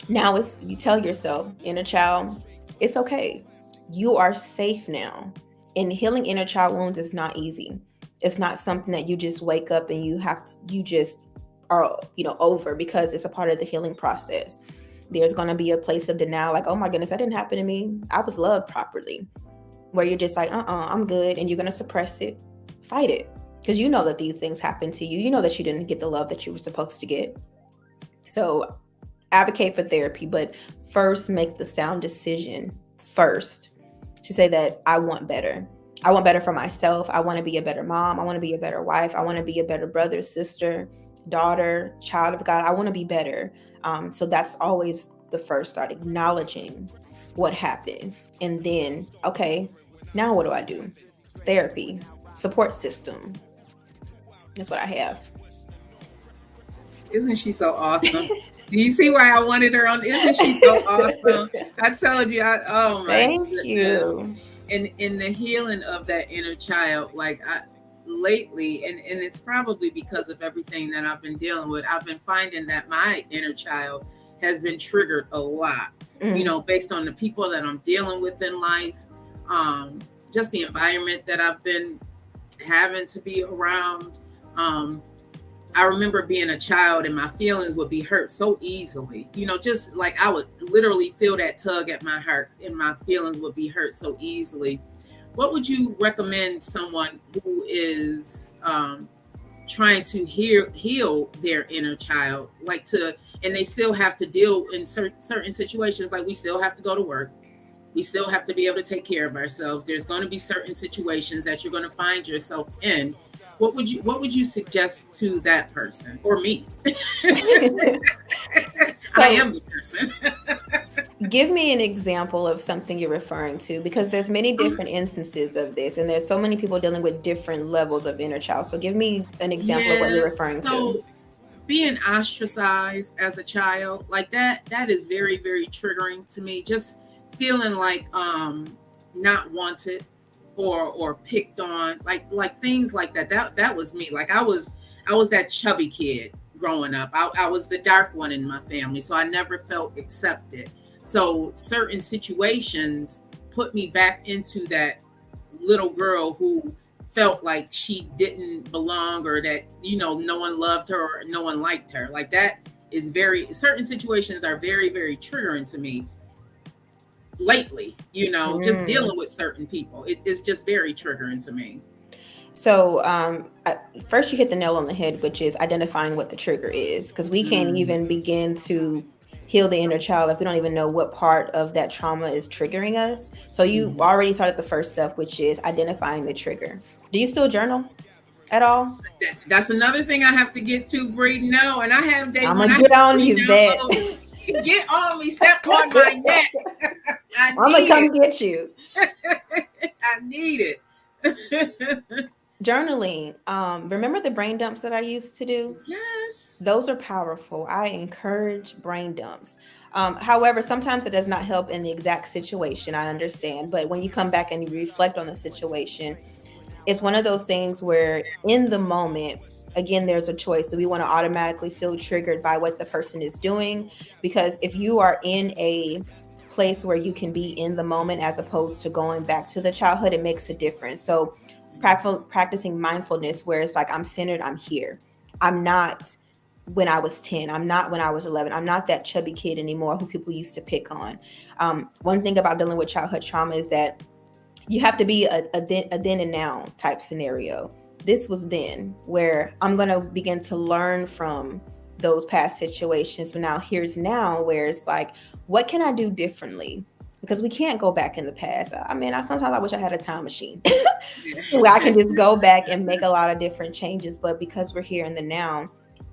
Now you tell yourself, inner child, it's okay. You are safe now. And healing inner child wounds is not easy. It's not something that you just wake up and you just are, over, because it's a part of the healing process. There's going to be a place of denial, like, oh my goodness, that didn't happen to me. I was loved properly. Where you're just like, I'm good. And you're going to suppress it, fight it. Because you know that these things happen to you. You know that you didn't get the love that you were supposed to get. So advocate for therapy, but first make the sound decision first to say that I want better. I want better for myself. I want to be a better mom. I want to be a better wife. I want to be a better brother, sister, daughter, child of God. I want to be better. So that's always the first start, acknowledging what happened. And then, okay, now what do I do? Therapy, support system. That's what I have. Isn't she so awesome? Do you see why I wanted her on? Isn't she so awesome? I told you. Oh my Thank goodness. you. And in the healing of that inner child, like lately, and it's probably because of everything that I've been dealing with, I've been finding that my inner child has been triggered a lot, based on the people that I'm dealing with in life, just the environment that I've been having to be around. I remember being a child and my feelings would be hurt so easily, just like I would literally feel that tug at my heart and my feelings would be hurt so easily. What would you recommend someone who is trying to heal their inner child, and they still have to deal in certain situations, like we still have to go to work. We still have to be able to take care of ourselves. There's going to be certain situations that you're going to find yourself in. What would you suggest to that person or me? I am the person. Give me an example of something you're referring to, because there's many different instances of this, and there's so many people dealing with different levels of inner child. So give me an example of what you're referring to. Being ostracized as a child, like that is very, very triggering to me. Just feeling like not wanted or picked on, like things like that. That was me. Like I was that chubby kid growing up. I was the dark one in my family, so I never felt accepted. So certain situations put me back into that little girl who felt like she didn't belong, or that no one loved her or no one liked her. Like that is certain situations are very, very triggering to me lately, just dealing with certain people. It's just very triggering to me. So first you hit the nail on the head, which is identifying what the trigger is, because we can't even begin to heal the inner child if we don't even know what part of that trauma is triggering us. So you already started the first step, which is identifying the trigger. Do you still journal at all? That's another thing I have to get to, Bree. No, and I have days. I'm gonna get on you, Vet. Get on me, step on my neck. I'm gonna come get you. I need it. Journaling. Remember the brain dumps that I used to do? Yes. Those are powerful. I encourage brain dumps. However, sometimes it does not help in the exact situation. I understand. But when you come back and you reflect on the situation, it's one of those things where in the moment, again, there's a choice. So we want to automatically feel triggered by what the person is doing. Because if you are in a place where you can be in the moment as opposed to going back to the childhood, it makes a difference. So practicing mindfulness where it's like, I'm centered, I'm here. I'm not when I was 10. I'm not when I was 11. I'm not that chubby kid anymore who people used to pick on. One thing about dealing with childhood trauma is that you have to be a then and now type scenario. This was then, where I'm going to begin to learn from those past situations. But now here's now, where it's like, what can I do differently? Because we can't go back in the past. I mean, sometimes I wish I had a time machine where I can just go back and make a lot of different changes. But because we're here in the now,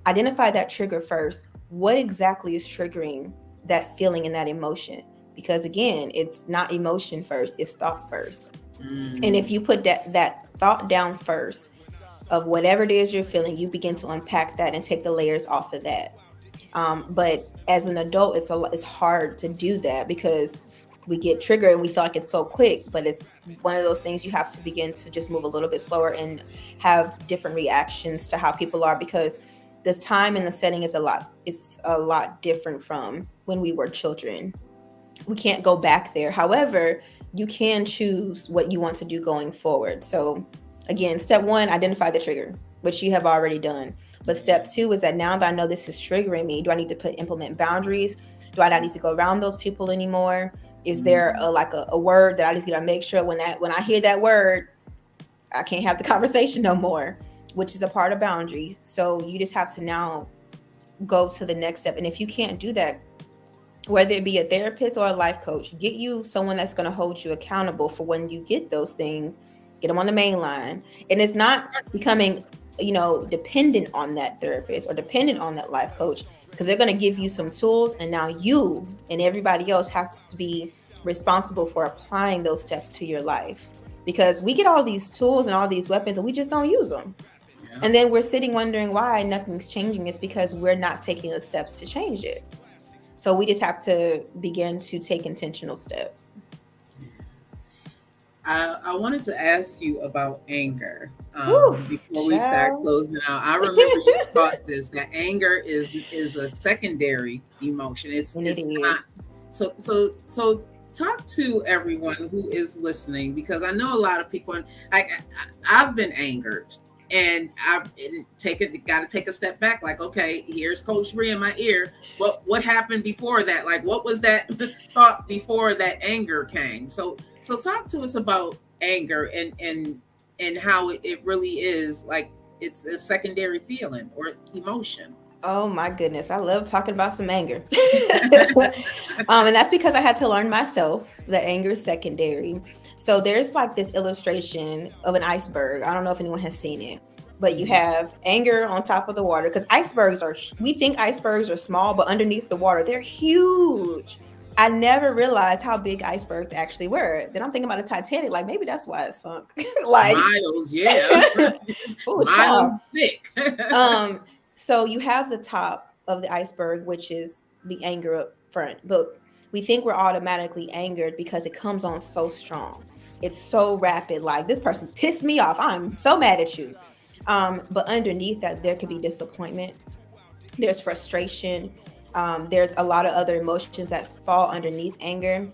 identify that trigger first. What exactly is triggering that feeling and that emotion? Because again, it's not emotion first, it's thought first. And if you put that thought down first of whatever it is you're feeling, you begin to unpack that and take the layers off of that. But as an adult, it's hard to do that because we get triggered and we feel like it's so quick. But it's one of those things you have to begin to just move a little bit slower and have different reactions to how people are, because the time and the setting is a lot different from when we were children. We can't go back there. However, you can choose what you want to do going forward. So again, step one, identify the trigger, which you have already done. But step two is that now that I know this is triggering me, do I need to implement boundaries? Do I not need to go around those people anymore? Is there a word that I just gotta make sure when I hear that word, I can't have the conversation no more, which is a part of boundaries. So you just have to now go to the next step. And if you can't do that, whether it be a therapist or a life coach, get you someone that's going to hold you accountable for when you get those things. Get them on the main line. And it's not becoming, dependent on that therapist or dependent on that life coach, because they're going to give you some tools. And now you and everybody else has to be responsible for applying those steps to your life, because we get all these tools and all these weapons and we just don't use them. Yeah. And then we're sitting wondering why nothing's changing. It's because we're not taking the steps to change it. So we just have to begin to take intentional steps. I wanted to ask you about anger before we start closing out. I remember you taught this, that anger is a secondary emotion. It's not. So talk to everyone who is listening, because I know a lot of people. I've been angered. And I've got to take a step back. Like, okay, here's Coach Bree in my ear. What happened before that? Like, what was that thought before that anger came? So talk to us about anger and how it really is, like, it's a secondary feeling or emotion. Oh my goodness, I love talking about some anger. And that's because I had to learn myself that anger is secondary. So there's like this illustration of an iceberg. I don't know if anyone has seen it, but you have anger on top of the water, because we think icebergs are small, but underneath the water, they're huge. I never realized how big icebergs actually were. Then I'm thinking about the Titanic, like maybe that's why it sunk. Like miles, yeah. Miles thick. So you have the top of the iceberg, which is the anger up front. But we think we're automatically angered because it comes on so strong. It's so rapid. Like, this person pissed me off. I'm so mad at you. But underneath that, there could be disappointment. There's frustration. There's a lot of other emotions that fall underneath anger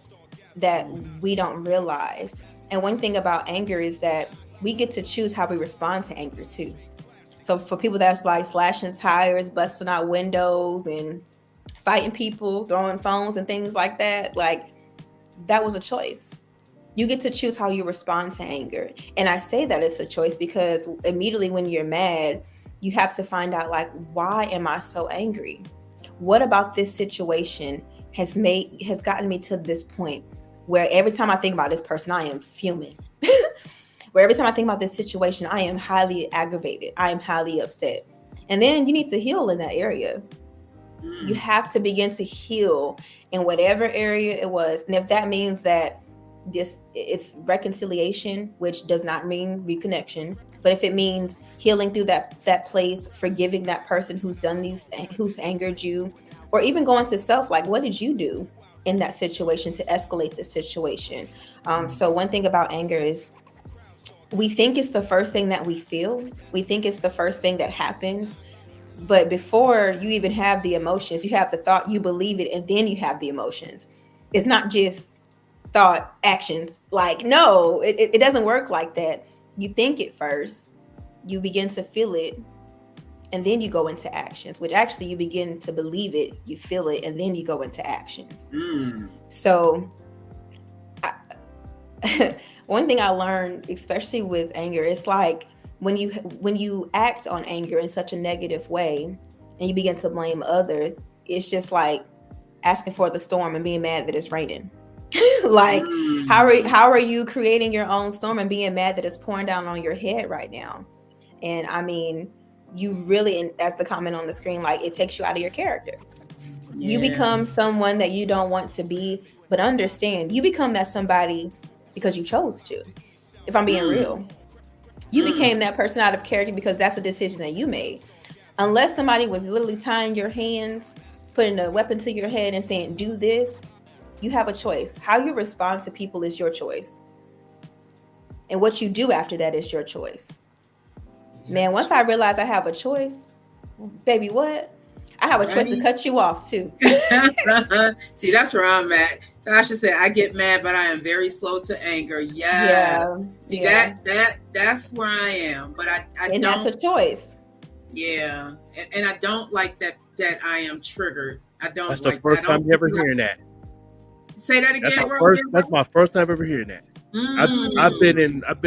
that we don't realize. And one thing about anger is that we get to choose how we respond to anger too. So for people that's like slashing tires, busting out windows and fighting people, throwing phones and things like that, like, that was a choice. You get to choose how you respond to anger. And I say that it's a choice because immediately when you're mad, you have to find out, like, why am I so angry? What about this situation has gotten me to this point where every time I think about this person, I am fuming. Where every time I think about this situation, I am highly aggravated. I am highly upset. And then you need to heal in that area. You have to begin to heal in whatever area it was. And if that means that it's reconciliation, which does not mean reconnection, but if it means healing through that place, forgiving that person who's angered you, or even going to self, like, what did you do in that situation to escalate the situation? So one thing about anger is we think it's the first thing that we feel. We think it's the first thing that happens. But before you even have the emotions, you have the thought, you believe it, and then you have the emotions. It's not just thought, actions. Like, no, it doesn't work like that. You think it first, you begin to feel it, and then you go into actions, which actually you begin to believe it, you feel it, and then you go into actions. So one thing I learned, especially with anger, it's like when you act on anger in such a negative way and you begin to blame others, it's just like asking for the storm and being mad that it's raining. Like, how are you creating your own storm and being mad that it's pouring down on your head right now? And I mean, you really, and as the comment on the screen, like, it takes you out of your character. You become someone that you don't want to be. But understand, you become that somebody because you chose to. If I'm being real, you became that person out of character because that's a decision that you made. Unless somebody was literally tying your hands, putting a weapon to your head and saying, do this, you have a choice. How you respond to people is your choice. And what you do after that is your choice. Man, once I realized I have a choice, baby, what? I have a choice to cut you off too. See, that's where I'm at. Tasha said, I get mad, but I am very slow to anger. Yes. Yeah. See, that's where I am. But I and don't. That's a choice. Yeah. And I don't like that I am triggered. I don't that's like the first time you ever hearing that. Say that again, that's my first time ever hearing that. I've been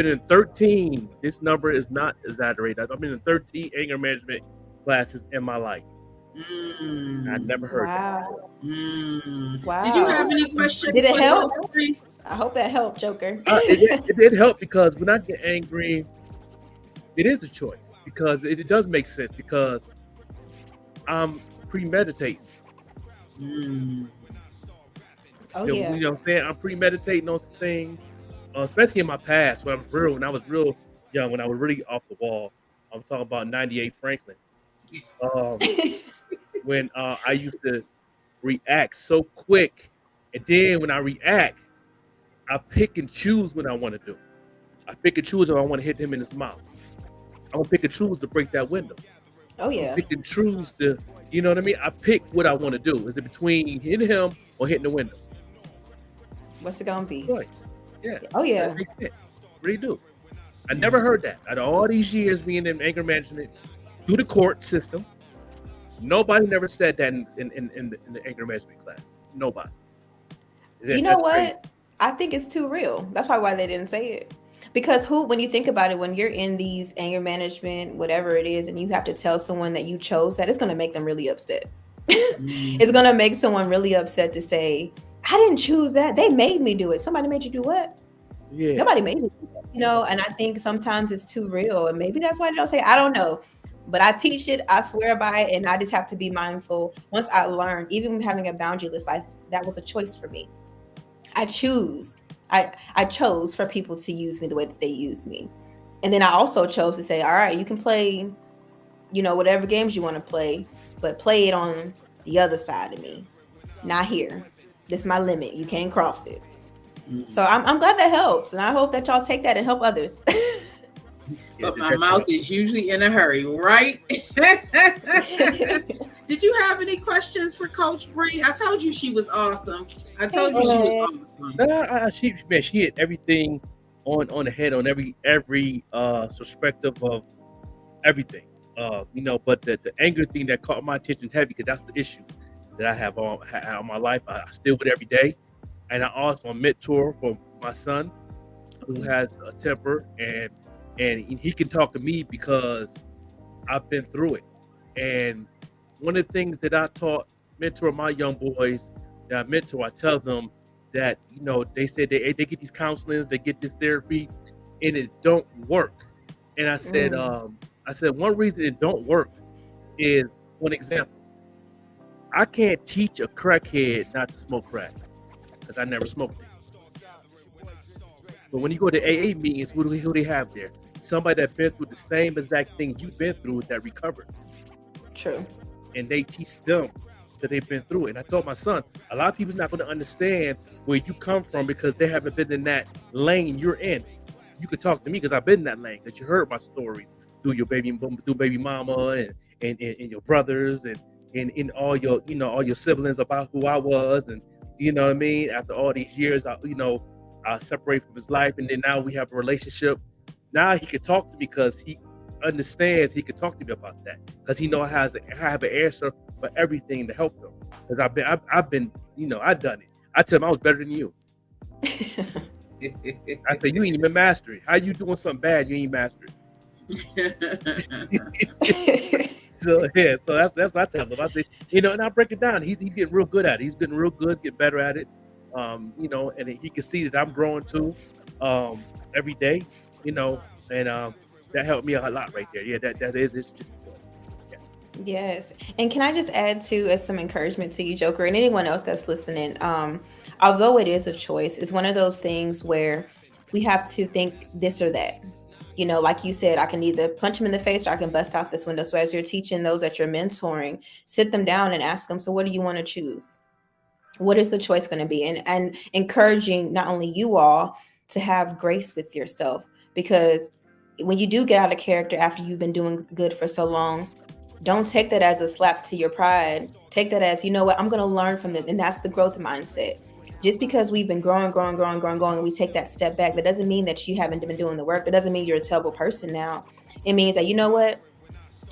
in 13. This number is not exaggerated. I've been in 13 anger management classes in my life. I never heard that. Wow. Did you have any questions? Did it help? I hope that helped, Joker. It did help because when I get angry, it is a choice because it does make sense because I'm premeditating. Oh, you know what I'm saying? I'm premeditating on some things, especially in my past when I was real young, when I was really off the wall. I'm talking about 98 Franklin. When I used to react so quick, and then when I react, I pick and choose what I want to do. I pick and choose if I want to hit him in his mouth. I'm gonna pick and choose to break that window. Oh yeah. Pick and choose to, you know what I mean? I pick what I want to do. Is it between hitting him or hitting the window? What's it gonna be? Choice. Yeah. Oh yeah. Really do. I never heard that. Out of all these years being in anger management through the court system, nobody never said that in the anger management class. Nobody. You know what? Crazy. I think it's too real. That's why they didn't say it. Because when you think about it, when you're in these anger management, whatever it is, and you have to tell someone that you chose that, it's going to make them really upset. It's going to make someone really upset to say, I didn't choose that. They made me do it. Somebody made you do what? Yeah. Nobody made me do it. And I think sometimes it's too real. And maybe that's why they don't say, I don't know. But I teach it, I swear by it, and I just have to be mindful. Once I learned, even having a boundaryless life, that was a choice for me. I chose for people to use me the way that they use me. And then I also chose to say, all right, you can play, whatever games you want to play, but play it on the other side of me. Not here. This is my limit. You can't cross it. So I'm glad that helps. And I hope that y'all take that and help others. But my mouth is usually in a hurry, right? Did you have any questions for Coach Bree? I told you she was awesome. I told you she was awesome. She hit everything on the head on every perspective of everything. But the anger thing that caught my attention heavy because that's the issue that I have on my life. I deal with every day, and I also am a mentor for my son who has a temper and he can talk to me because I've been through it. And one of the things that I mentor my young boys that I mentor, I tell them that, they said they get these counselings, they get this therapy, and it don't work. And I said, one reason it don't work is, one example, I can't teach a crackhead not to smoke crack because I never smoked it. But when you go to AA meetings, who they have there? Somebody that's been through the same exact things you've been through that recovered. True. And they teach them that they've been through it. And I told my son, a lot of people's not going to understand where you come from because they haven't been in that lane you're in. You could talk to me because I've been in that lane, because you heard my stories through baby mama and your brothers and all your, you know, all your siblings about who I was. And you know what I mean? After all these years, I separated from his life, and then now we have a relationship. Now he could talk to me because he understands. He could talk to me about that because he knows I have an answer for everything to help them. Because I've been, you know, I've done it. I tell him I was better than you. I say you ain't even master it. How you doing something bad? You ain't master it. So yeah, so that's what I tell him. I say, you know, and I break it down. He's getting real good at it. He's getting real good, get better at it. You know, and he can see that I'm growing too, every day. You know, and that helped me a lot right there. Yeah, that is it's just. Yeah. Yes. And can I just add to as some encouragement to you, Joker, and anyone else that's listening? Although it is a choice, it's one of those things where we have to think this or that. You know, like you said, I can either punch him in the face or I can bust out this window. So as you're teaching those that you're mentoring, sit them down and ask them, so what do you want to choose? What is the choice going to be? And encouraging not only you all to have grace with yourself, because when you do get out of character after you've been doing good for so long, don't take that as a slap to your pride. Take that as, you know what, I'm going to learn from it. And that's the growth mindset. Just because we've been growing, and we take that step back, that doesn't mean that you haven't been doing the work. That doesn't mean you're a terrible person now. It means that, you know what?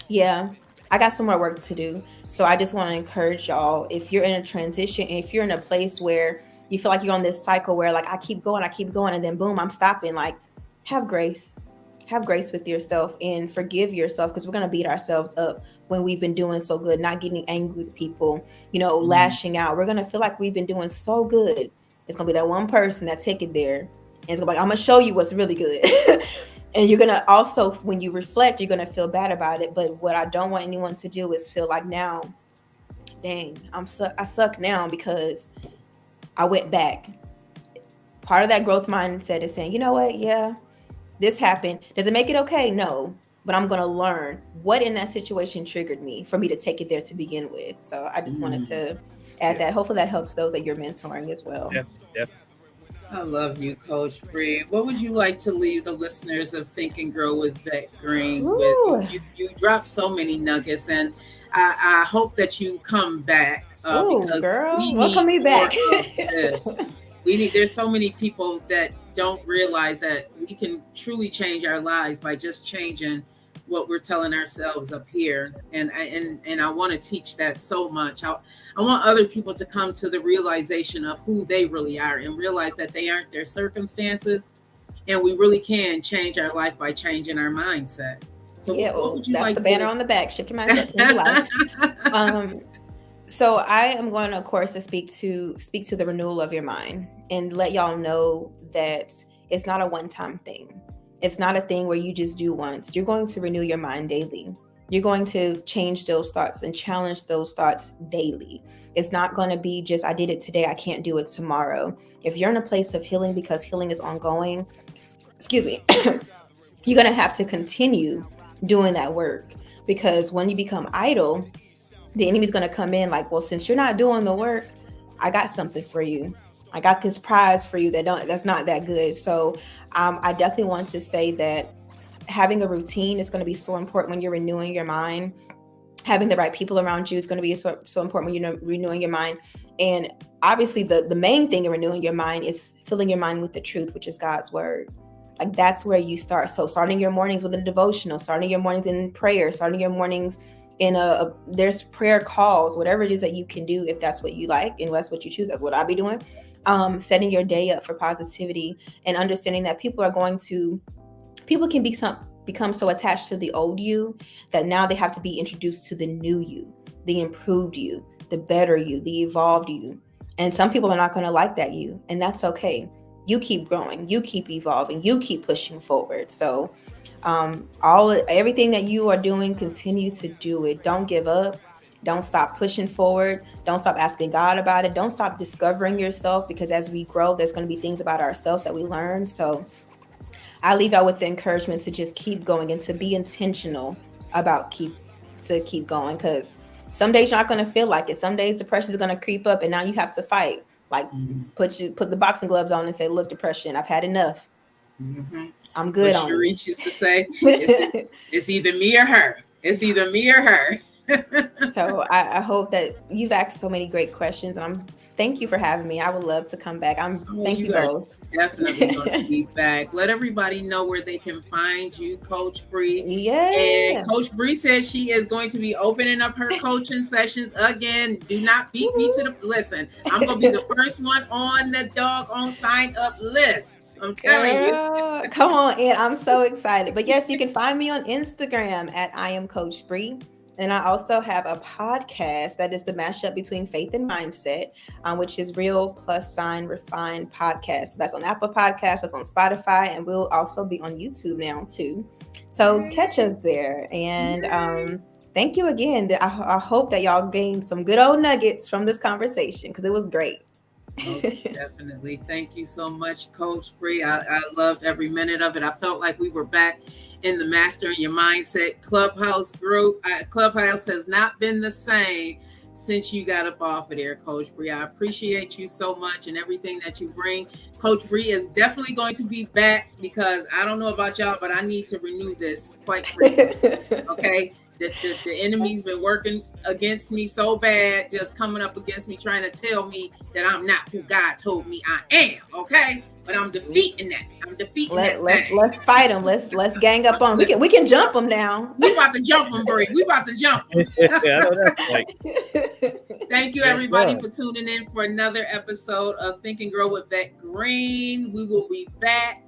Yeah, I got some more work to do. So I just want to encourage y'all, if you're in a transition, if you're in a place where you feel like you're on this cycle where like, I keep going, and then boom, I'm stopping, like, have grace. Have grace with yourself and forgive yourself, because we're going to beat ourselves up when we've been doing so good, not getting angry with people, you know, lashing out. We're going to feel like we've been doing so good. It's going to be that one person that take it there. And it's going to be like, I'm going to show you what's really good. And you're going to also, when you reflect, you're going to feel bad about it. But what I don't want anyone to do is feel like, now, dang, I suck now because I went back. Part of that growth mindset is saying, you know what? Yeah, this happened. Does it make it okay? No. But I'm going to learn what in that situation triggered me for me to take it there to begin with. So I just wanted to add that. Hopefully that helps those that you're mentoring as well. Yeah. I love you, Coach Bree. What would you like to leave the listeners of Think and Grow with Vet Green with? You dropped so many nuggets, and I hope that you come back. Because girl, welcome me back. This. There's so many people that don't realize that we can truly change our lives by just changing what we're telling ourselves up here. And I want to teach that so much. I want other people to come to the realization of who they really are and realize that they aren't their circumstances. And we really can change our life by changing our mindset. So yeah, what would you that's like the banner on the back. Shift your mindset, change your life. So I am going to, of course, to speak to the renewal of your mind and let y'all know that it's not a one-time thing. It's not a thing where you just do once. You're going to renew your mind daily. You're going to change those thoughts and challenge those thoughts daily. It's not going to be just, I did it today, I can't do it tomorrow. If you're in a place of healing, because healing is ongoing, you're going to have to continue doing that work, because when you become idle, the enemy's going to come in like, well, since you're not doing the work, I got something for you. I got this prize for you that's not that good. So I definitely want to say that having a routine is going to be so important when you're renewing your mind. Having the right people around you is going to be so important when you're renewing your mind. And obviously the main thing in renewing your mind is filling your mind with the truth, which is God's word. Like, that's where you start. So starting your mornings with a devotional, starting your mornings in prayer, starting your mornings in there's prayer calls, whatever it is that you can do, if that's what you like and that's what you choose. That's what I'll be doing. Setting your day up for positivity and understanding that people can become so attached to the old you that now they have to be introduced to the new you, the improved you, the better you, the evolved you. And some people are not going to like that you, and that's okay. You keep growing, you keep evolving, you keep pushing forward. So everything that you are doing, continue to do it. Don't give up. Don't stop pushing forward. Don't stop asking God about it. Don't stop discovering yourself, because as we grow, there's going to be things about ourselves that we learn. So I leave out with the encouragement to just keep going and to be intentional about keep going, because some days you're not going to feel like it. Some days depression is going to creep up and now you have to fight. Like put the boxing gloves on and say, look, depression, I've had enough. I'm good on you. Sharice used to say, it's either me or her. It's either me or her. So I hope that you've asked so many great questions, and thank you for having me. I would love to come back. Thank you both. Definitely going to be back. Let everybody know where they can find you, Coach Bree. Yeah. And Coach Bree says she is going to be opening up her coaching sessions again. Do not beat me to the listen. I'm going to be the first one on the doggone sign up list. I'm telling you. Come on, and I'm so excited. But yes, you can find me on Instagram at I am Coach Bree. And I also have a podcast that is the mashup between faith and mindset, which is Real + Refined Podcast. So that's on Apple Podcasts, that's on Spotify, and we'll also be on YouTube now too. So catch us there. And thank you again. I hope that y'all gained some good old nuggets from this conversation, because it was great. Definitely. Thank you so much, Coach Bree. I loved every minute of it. I felt like we were back in the Mastering Your Mindset Clubhouse group. Clubhouse has not been the same since you got up off of there, Coach Bree. I appreciate you so much and everything that you bring. Coach Bree is definitely going to be back, because I don't know about y'all, but I need to renew this quite frequently. Okay. The enemy's been working against me so bad, just coming up against me, trying to tell me that I'm not who God told me I am. Okay, but I'm defeating that. Let's fight them. Let's gang up on them. We can jump them now. We about to jump them, Bree. We about to jump them. I know that's right. Thank you, everybody, for tuning in for another episode of Think and Grow with Vet Green. We will be back.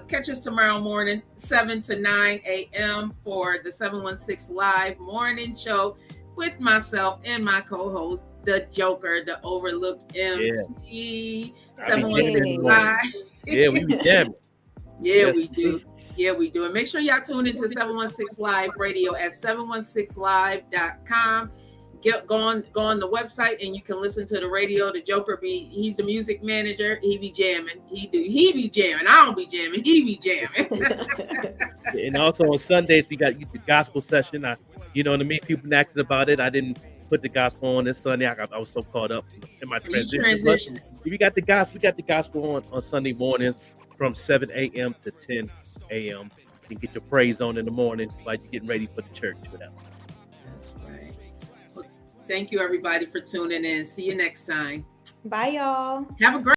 Catch us tomorrow morning, 7 to 9 a.m. for the 716 Live morning show with myself and my co-host, the Joker, the Overlooked MC. 716 Live. Yeah, we be jamming. Yeah, we do. Yeah, we do. And make sure y'all tune into 716 Live Radio at 716live.com. Go on the website and you can listen to the radio. The Joker he's the music manager. He be jamming. He be jamming. I don't be jamming. He be jamming. And also on Sundays we got the gospel session. You know what I mean? People been asking about it. I didn't put the gospel on this Sunday. I was so caught up in my transition. But we got the gospel on Sunday mornings from 7 a.m. to 10 a.m. You can get your praise on in the morning while you're getting ready for the church. Whatever. That's right. Well, thank you, everybody, for tuning in. See you next time. Bye, y'all. Have a great